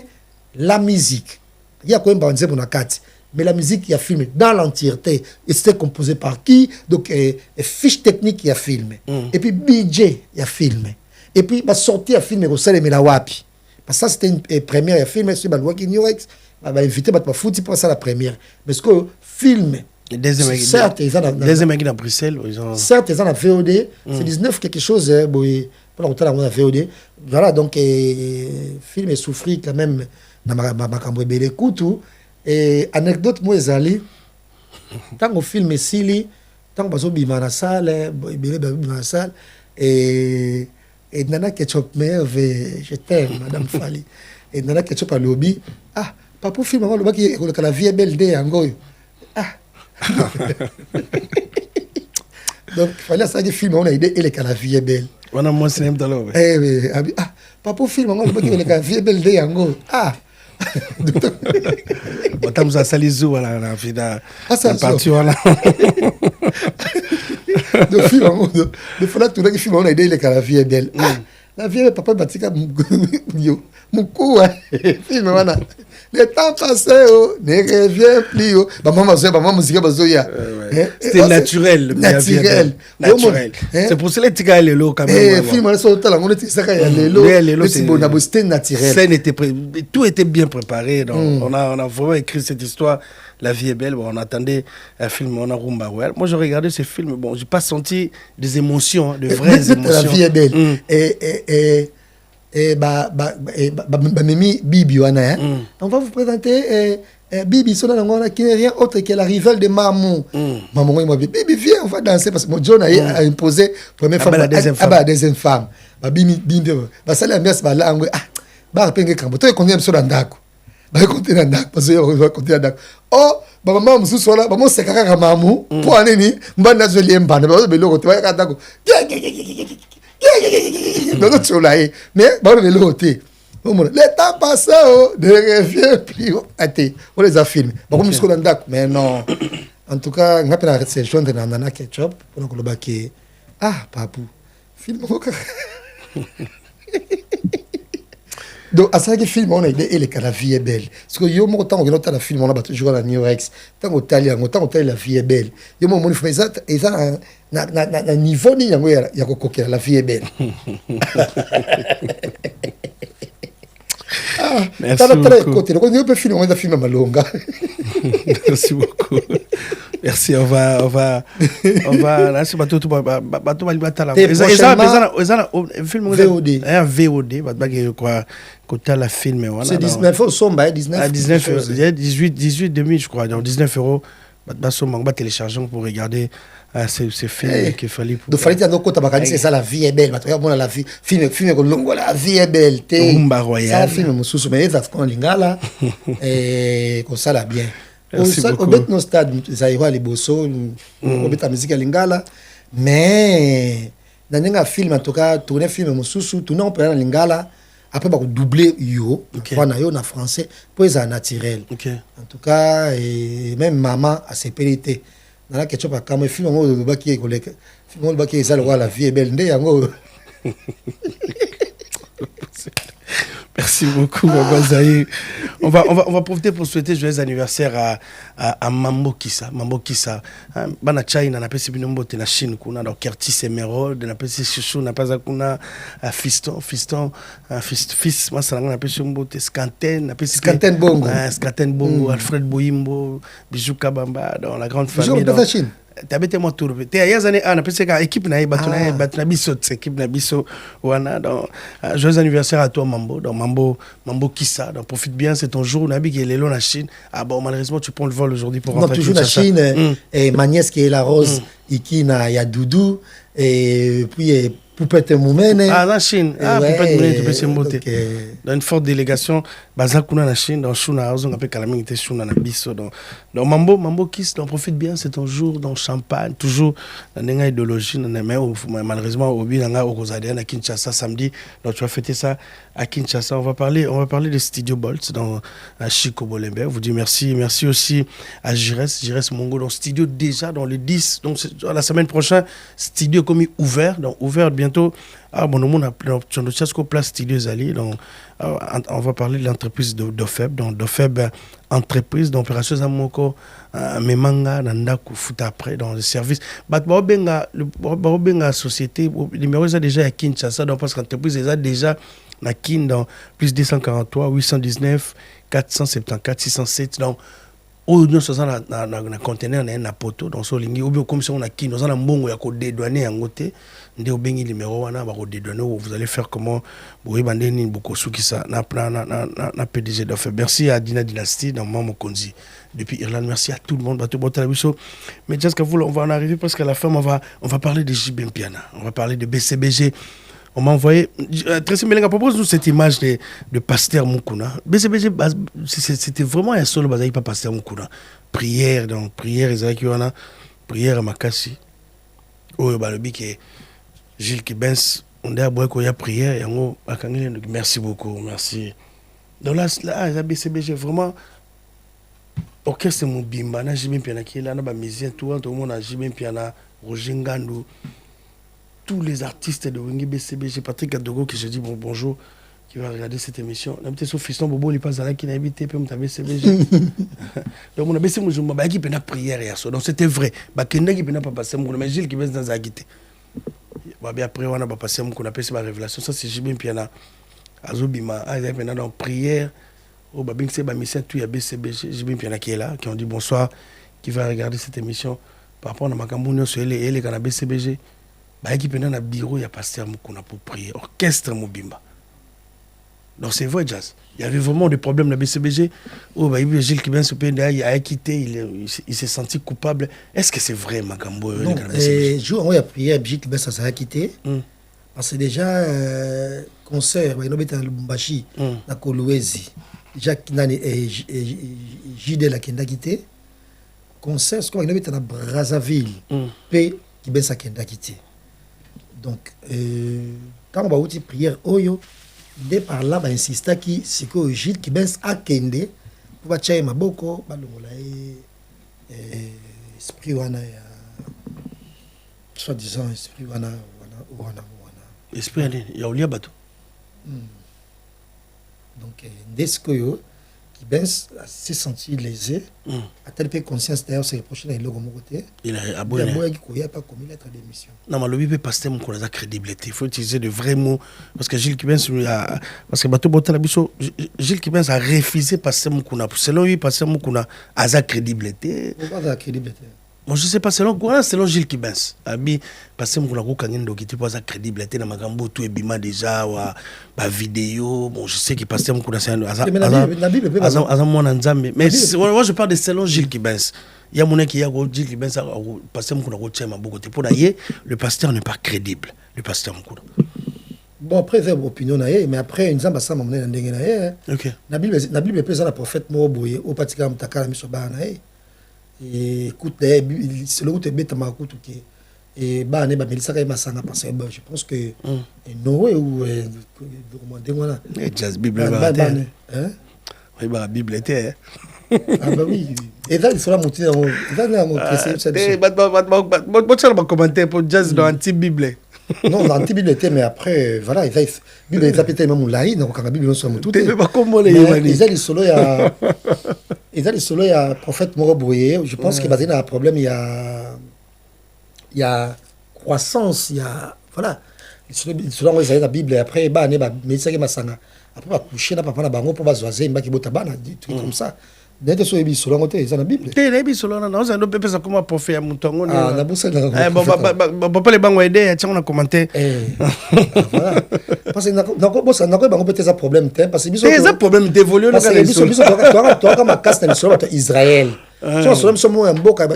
la musique il y a quand même banzé pour na carte mais la musique il y a filmé dans l'entièreté et c'était composé par qui donc fiche technique il y a filmé et puis budget il y a filmé et puis bah sorti à filmer au salé mais la wapi parce que ça c'était une première il y a filmé sur Balwaki New X invité à foutre pour ça la première parce que film certes ils ont deuxième à Bruxelles certes ils ont la VOD c'est 19 quelque chose pour longtemps on a VOD voilà donc film est souffri quand même dans ma cambre belé coutou et anecdote moi ezali tant au film sili tant bazo bima na salle belé bima na salle et nana ketchup merveille je t'aime madame Fally et nana ketchup à lobby Papa film le bac que la vie est belle de yango donc fallait ça que film on a idée et que la vie est belle on a moins cinéma dans l'eau papa film le bac que la vie est belle de yango Botam za salizu wala na vida parti wala de film de fallait tout que film on a idée et que la vie est belle la vie papa batika yo moukou film wana le temps passé ne revient plus maman musique bazoya c'était naturel c'est pour cela que tu as le lot quand même film on est là on était ça il y a le lot c'est bon c'était naturel tout était bien préparé donc on a vraiment écrit cette histoire La vie est belle. Bon, on attendait un film, on a Rumba Royal. Moi, j'ai regardé ce film. Bon, j'ai pas senti des émotions, de vraies émotions. La vie est belle. Mimi Bibi, on va vous présenter Bibi, qui n'est rien autre que la rivale de Mamou. Maman, il m'a dit, Bibi, viens, on va danser. Parce que mon John a imposé première femme à la deuxième femme. Bibi, ça l'a mis à la langue. Ah, pengue kambo. Toi, combien de ndako? Ba compter na ndako parce que on va compter na ndako. Oh, maman musu sola, maman c'est kaka Mamou. Pour aller ni, mbana zo liemba, na ba beloko, tu vas ndako. Donc tu l'as mais bon le loté. L'état passé ne revient plus à tes. On les a filmés. Bon comme ce mais non. En tout cas, on a pris la session de Nana Ketchup pour nous le que ah papou film. Donc, à ça que film, on a idée, et la vie est belle. Parce que yo, moi, tant que l'on a film, on a toujours la New Rex. Tant que Italien, tant que la vie est belle. Yo, moi, il faut ça, et ça, na niveau ni yango ya kokoka, la vie est belle. Ah, merci beaucoup. Merci beaucoup. Merci, on va là c'est bateau batala. VOD. Un VOD, quoi côté la film voilà. C'est 19 euros somba 19. 18 2000 je crois. Donc 19 euros. On va télécharger pour regarder ces films qu'il fallait pour. Donc fallait dire donc c'est ça la vie est belle. La vie film la vie est belle. Rumba Royal. Ça film mususu mais ça qu'on lingala et comme ça la bien. Au bet no stade ça ira les bosso au bet la musique à lingala mais dans un film en tout cas tourner film mususu tourner on peut lingala après bah doubler yo voilà yo en français pour ça naturel. En tout cas et même maman a ses pérités dans la question pas comme film on va qui collègue film on va qui ça la vie est belle ndé yango. Merci beaucoup, Babazaï. On va profiter pour souhaiter joyeux anniversaire à Mambo Kissa. Mambo Kissa. Bana China, na pesi binombo te na Chine, kuna, donc Curtis Emerald, na pesi Chouchou, na pesa kuna, fils, moi, ça na pesi mbo te Skanten, na pesi Skanten Bongo. Skanten Bongo, Alfred Boyimbo, Bijou Kabamba, dans la grande famille. Bijou de Chine. Tabete mo tour te ya zane na pese ka équipe na batuna biso équipe na biso wana donc joyeux anniversaire à toi Mambo donc Mambo Kissa donc profite bien c'est ton jour na big lelo na Chine bon malheureusement tu prends le vol aujourd'hui pour rentrer toujours na Chine et ma nièce qui est la Rose ikina ya Doudou et puis Poupette Moumene. La Chine. Poupette Moumene, tu peux se monter. Dans une forte délégation, Bazakuna la Chine, dans Chouna, on appelle Kalaming, était Chouna, Nabiso. Donc Mambo Kiss, on profite bien, c'est ton jour, dans Champagne, toujours dans une idéologie, malheureusement, au Bilanga, au Rosadia, à Kinshasa, samedi. Donc tu vas fêter ça à Kinshasa. On va parler de Studio Bolt, dans Chico Bolembe. Vous dis merci aussi à Jires Mongo, dans Studio déjà, dans le 10. Donc la semaine prochaine, Studio comme ouvert, donc ouvert bientôt. Bon, nous avons place Studio Zali. Donc, on va parler de l'entreprise d'Ofeb. Donc, d'Ofeb, entreprise d'opération Zamoko, Memanga, Nandaku, foot après, dans le service. La société, le numéro est déjà à Kinshasa, donc parce que l'entreprise est déjà à Kin, dans plus 243, 819, 474, 607. Donc, nous sommes dans un conteneur, dans un poteau, dans ce ligne, ou bien comme si on a qui, nous avons un bon à dédouaner en côté, nous avons un numéro, vous allez faire comment, vous voyez, beaucoup de ça, na PDG d'Ofeb. Merci à Dina Dynasty, dans Maman Konzi, depuis Irlande, merci à tout le monde, mais juste vous, on va en arriver parce qu'à la fin, on va parler de JB Mpiana, on va parler de BCBG. On m'a envoyé. Tracy Melenga propose-nous cette image de Pasteur Moukouna. BCBG, c'était vraiment un solo basaï pas Pasteur Moukouna. Prière, donc prière, prière à Makassi. Oh, le bic est Gilles Kibens. On a beau qu'il y a prière. Merci beaucoup, merci. Donc là, la BCBG, vraiment. Orchestre Moubimba, na Jimé Piana qui est là, na musicien, tout le monde a Jimé Piana, Roger Ngandou. Tous les artistes de Wingi BCBG, Patrick Adogo, qui je dis bonjour, qui va regarder cette émission. On a peut-être Fiston Bobo, il passe là, qui n'a habité, puis on a BCBG. Donc on a BCBG, je me suis dit, prière et ça. Donc c'était vrai. Bakenda qui n'a pas passé, mais Gilles qui va dans la guité. Après, on a passé, on a passé ma révélation. Ça, c'est Jibin Piana. Azobima, il y a dans prière. Oh, Babing, c'est Bamissia, tout, il y a BCBG, Jibin Piana qui est là, qui ont dit bonsoir, qui va regarder cette émission. Par rapport à Makambounio, sur elle, qui a BCBG. Qui pendant le bureau, il y a Pasteur Moukouna pour prier, orchestre Moubimba. Donc c'est vrai, Jazz. Il y avait vraiment des problèmes dans la BCBG. Oh, Gilles Kibens, il a quitté, il s'est senti coupable. Est-ce que c'est vrai, Magambo? Non, jour où il a prié, Gilles Kibens, ça s'est quitté. Parce que déjà, concert, il y a un Lubumbashi, dans Kolwezi. Jacques J.D. la Kenda quitté. Concert, il y a un Brazzaville, P. Kibens a Kenda quitté. Donc, quand on va dire prière, oyo, dès par là, on insiste qui c'est que Gilles qui benz à Kende, pour va tchaye maboko, balongola esprit wana ya, soi-disant esprit wana. Esprit il y a oulia bateau. Donc, dès ce que qui benz s'est senti lésé, a tel peu conscience d'ailleurs, c'est le prochain et le côté. Il a abonné. Il a pas commis l'être d'émission. Non, mais le bébé pasteur mon qu'on a crédibilité. Il faut utiliser de vrais mots parce que Gilles Kibens a parce que bateau botta la biso Gilles Kibens a refusé pasteur mon qu'on a selon lui pasteur mon qu'on a sa crédibilité. Pourquoi la crédibilité? Moi je sais pas selon quoi selon Gilles Kibens. Abi pasteur mon qu'on a ko kangendo qui pas sa crédibilité na makambo tout ebima déjà wa ba vidéo bon je sais que pasteur mon qu'on a c'est un mon nzambe mais moi je parle de selon Gilles Kibens. Il y a mon qui a dit que le pasteur Moukouna a beaucoup de pour le pasteur n'est pas crédible. Le pasteur Moukouna. Bon, après, c'est une opinion, mais après, une zamba ça m'a mené dans le ok. La Bible est présente, le prophète Moboye, au Patika Mtakara Misobanae. Et écoute, c'est là où tu es bête à ma coute. Et bah, ne Mélissa Masanga parce que je pense que Noé ou voilà. Jazz Bible. Oui, bah, la Bible était. Ah bah oui. Et là, il sera monté dans mon commentaire pour Jazz dans l'anti-Bible. Non, l'anti-Bible était, mais après, voilà, la Bible est appelée même Moulaï, donc quand la Bible est sur tout. Mais pas comme les ils ont les solos, il y a prophète Moroboye. Je pense que basé dans un problème, il y a croissance, il y a. Voilà. Les solos, ils ont la Bible, et après, mais ça qui m'a sanga. Après, va coucher, n'a pas la bango pour bazoiser, il qui botaba, des trucs comme ça. N'était sur les solos, ils ont la Bible. Les solos, non, c'est un peu ça comment pour faire mon tongon. Ah, la boussole, bon, pas les bango aider, tiens, on a commenté. Voilà. Parce que n'a pas peut-être un problème, parce que c'est un problème d'évoluer. Parce que toi, comme ma casse, dans l'histoire d'Israël. So solo msomo mboka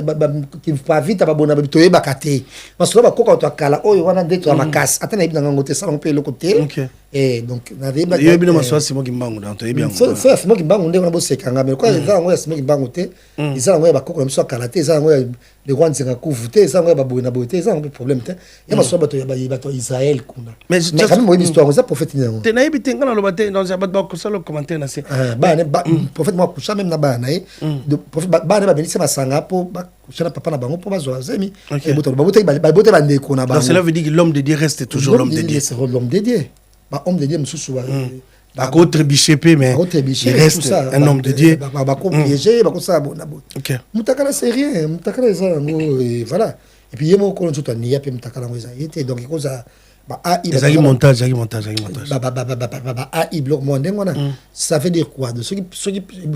qui va vite ba bona to yeba kate masolo ba koka to kala oyo wana ndeto makasi ata na ibina ngote sala mpe le côté et donc na deba yo bino maswa simo kimbangu dans to yebi so simo kimbangu ndeko na bo sekanga mais quoi za ngo simo kimbangu te izala ngo ba koko mso kala te za ngo le roi nzenga kuvute za ngo ba boina boite za ngo problème te ya masolo ba to yeba to Israël kuna mais quand même moi histoire ça prophète ni ngo te na yebi tenga na lo bate dans ya ba ko sala commentaire na se ba prophète moi coucha même na ba na de prophète ba ba benisa masanga po ba coucha papa na bango po ba zo azemi et boto ba bote ba ndeko na ba donc cela veut dire que l'homme de Dieu reste toujours l'homme de Dieu c'est l'homme de Dieu ba homme de Dieu msusu wa ba ko trébicher mais il reste un homme de Dieu ba ko piéger ba ko ça bona bo OK mutakala c'est rien mutakala ça et voilà et puis yemo ko ntuta ni ya pe mutakala ngo ça était donc ko ça ba a il montage ba a i bloc monde ngona ça veut dire quoi de ceux qui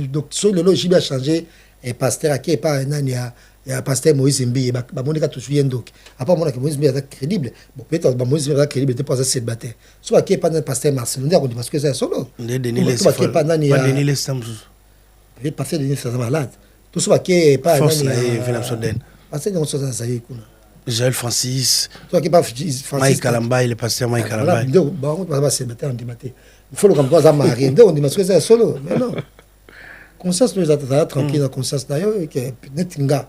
donc sur le logique a changé et pasteur qui est pas nani ya pasteur Moïse Mbi ba monika tout suyen donc après mon que Moïse Mbi est crédible bon peut-être ba Moïse Mbi est crédible était pas ça célibataire soit qui est pas pasteur Marcel on dit parce que c'est solo pas pas nani ya Denis les Samsous le pasteur Denis c'est malade tout soit qui est pas nani Philippe Soden pasteur on ça ça y kuna Joël Francis toi qui pas Francis Mike Kalamba le pasteur Mike Kalamba donc ba on va célibataire on dit maté il faut le comme toi ça marié donc on dit parce que c'est solo mais non conscience nous attend tranquille dans conscience d'ailleurs que net nga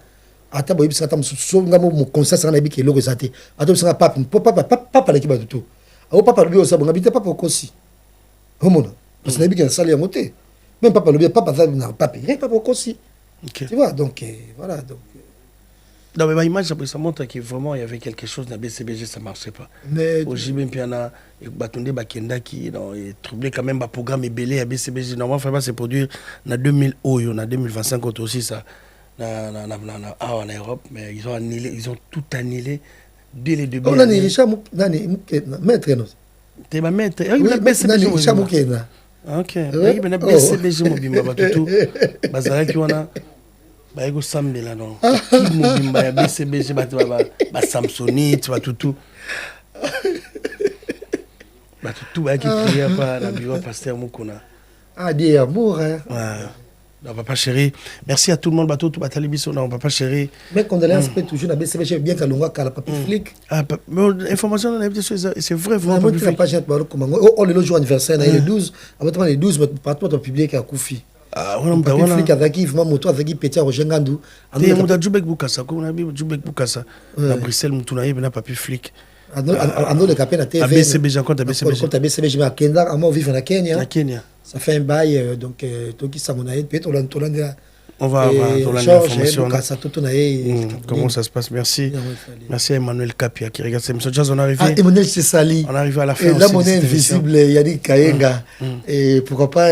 ata boyebi sata mususu ngamo mo conscience na biki eloko zate ata bisanga papa la kiba tout au papa lui osa bonga bité papa okosi homona parce que na biki na sali yango te même papa lui papa va na papa papa okosi tu vois donc voilà donc dans mes images après ça montre que vraiment il y avait quelque chose dans BCBG ça marchait pas mais au JB piana et batonde bakenda qui non et troublé quand même ba programme belé à BCBG normalement faut pas se produire en 2000 oyo en 2025 aussi ça en Europe mais ils ont tout annulé dès les débuts on a ni Richard nani maître non t'es ma maître il BCBG Richard Mukena OK il ben BCBG mobimba ba tout bazara qui wana ba ego sambela non qui mobimba ya BCBG ba Samsonite ba tout ba tout ba qui prier pas na bureau pasteur Mukuna des amour hein non, papa chéri, merci à tout le monde. Bateau, tout batali biso, non, papa chéri. Mais condoléances peut toujours na BCBG bien qu'à longa qu'à la papier flic. Ah, mais information on a vu c'est vrai vraiment. Moi tu pas gente parler comment oh le jour anniversaire le 12, avant le 12 partout ton public à Koufi. Ah, on a un flic avec Yves moto avec Petit Rojengandu. On a Djoubek Boukassa, on a Djoubek Boukassa. À Bruxelles, on a eu un papier flic. Ando le capé na TV. ABCB, j'ai un compte ABCB. Compte ABCB, je m'ai Kenya, à moi vivre na Kenya. Na Kenya. Ça fait un bail, donc qui ça mon aide, peut-être on va avoir l'information. Comment ça se passe? Merci. Merci à Emmanuel Kapia qui regarde cette émission. Jazz, on est arrivé. Emmanuel Chessali. On arrive à la fin. Et là, mon invisible, Yannick Kayenga. Et pourquoi pas,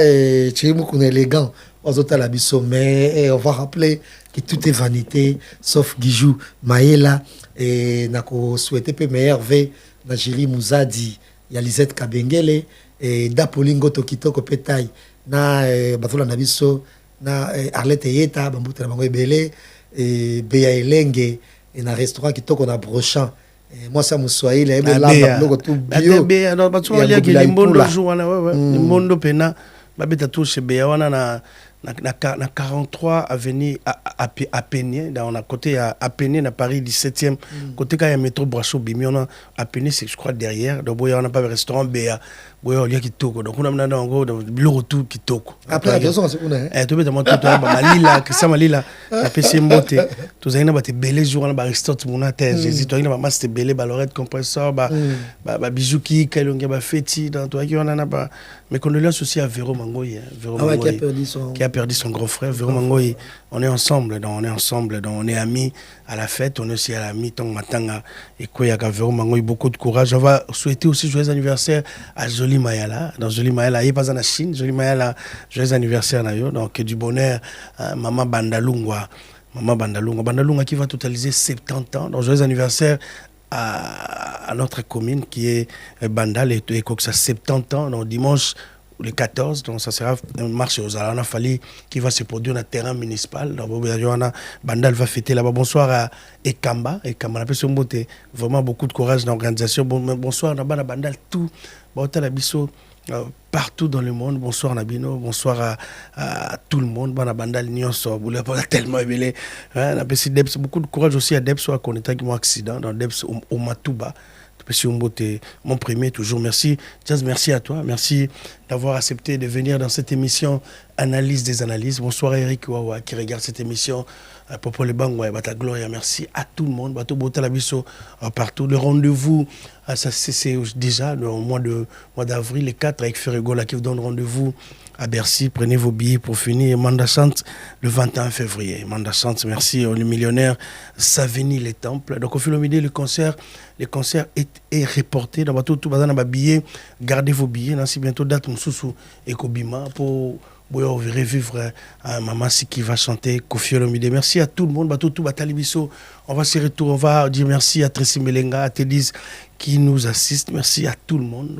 Chirimo qu'on est élégant. Aux autres, la bisso. Mais on va rappeler que tout est vanité, sauf Guijou, Maëla. Et nako souhaité peu meilleur V. Najiri Mouzadi, Yalizette Kabengele. Et Dapolingo Tokito Pétail. Na Batola Nabiso. Na Arlette Yeta, Bambuta Bango Ebele, et Béa Elenge, et na restaurant qui toque on a brochant. Moi, ça me soit il est là, tout bio. Béa, non, parce qu'on a dit que Mondo joue, Mondo Pena, Babeta touche Béa, on a na 43 avenue à Pénier, on a côté à Pénier, à Paris 17e, côté quand il y a métro Brasseau Bimi, on a à Pénier, c'est je crois derrière, donc on n'a pas de restaurant Béa. Oui, il y a qui toque. Donc, on a maintenant en gros le retour qui toque. Après, la question, c'est qu'on a. Tu peux te montrer tout à l'heure, Christian Malila, la PC Mbote. Tu as des belles jours, on a Aristote, mon thèse. Jésus, tu as une masse de belles, balorette, compresseur, bijou qui, a fêti, dans toi qui on en a pas. Mes condoléances aussi à Véro Mangoy. Qui a perdu son grand frère. Véro Mangoy, on est ensemble, on est amis à la fête, on est aussi à la mi-temps, matanga. Et quoi, il y a Véro Mangoy, beaucoup de courage. On va souhaiter aussi joyeux anniversaire à Jolie Mayala. Dans Jolie Mayala, il n'est pas en Chine. Jolie Mayala, joyeux anniversaire. Donc, du bonheur, Maman Bandalungwa. Maman Bandalungwa. Bandalungwa qui va totaliser 70 ans. Donc, joyeux anniversaire à notre commune qui est Bandal et Koksa, 70 ans. Donc, dimanche, le 14, donc ça sera un marché aux Alana Fali qui va se produire dans le terrain municipal. Donc, Bandal va fêter là-bas. Bonsoir à Ekamba. Ekamba, on appelle ce mot, vraiment beaucoup de courage dans l'organisation. Bonsoir à Bandal, tout. Partout dans le monde. Bonsoir Nabino, bonsoir à tout le monde. Bandal Nyonso, vous l'avez pas tellement aimé. Beaucoup de courage aussi à Debs, soit qu'on était un accident dans Debs au Matouba. Mon premier, toujours merci. Jazz, merci à toi. Merci d'avoir accepté de venir dans cette émission Analyse des analyses. Bonsoir Eric Wawa qui regarde cette émission. Popo le Bango et Bata Gloria. Merci à tout le monde. Bato Bota Labiso partout. Le rendez-vous, c'est déjà le mois d'avril, le 4 avec Ferregola qui vous donne rendez-vous à Bercy. Prenez vos billets pour finir. Manda chante le 21 février. Manda chante, merci au millionnaire Saveni les Temples. Donc au fil du le concert est reporté. Dans tout le billet, gardez vos billets. Si bientôt date Moussou et Kobima pour revivre Maman Si qui va chanter Kofi Olomide. Merci à tout le monde. On va se retrouver. On va dire merci à Tracy Melenga, à Télis qui nous assiste. Merci à tout le monde.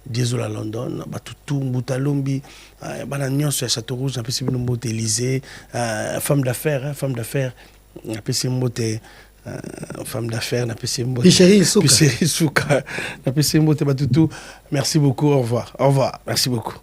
Désolé à London, tout Moutalombi, Banagnon sur Château Rouge, un peu si nous mot Élysée, femme d'affaires, un peu si mot femme d'affaires, un peu si mot Picheri Souka, un peu si mot Merci beaucoup. Au revoir. Merci beaucoup.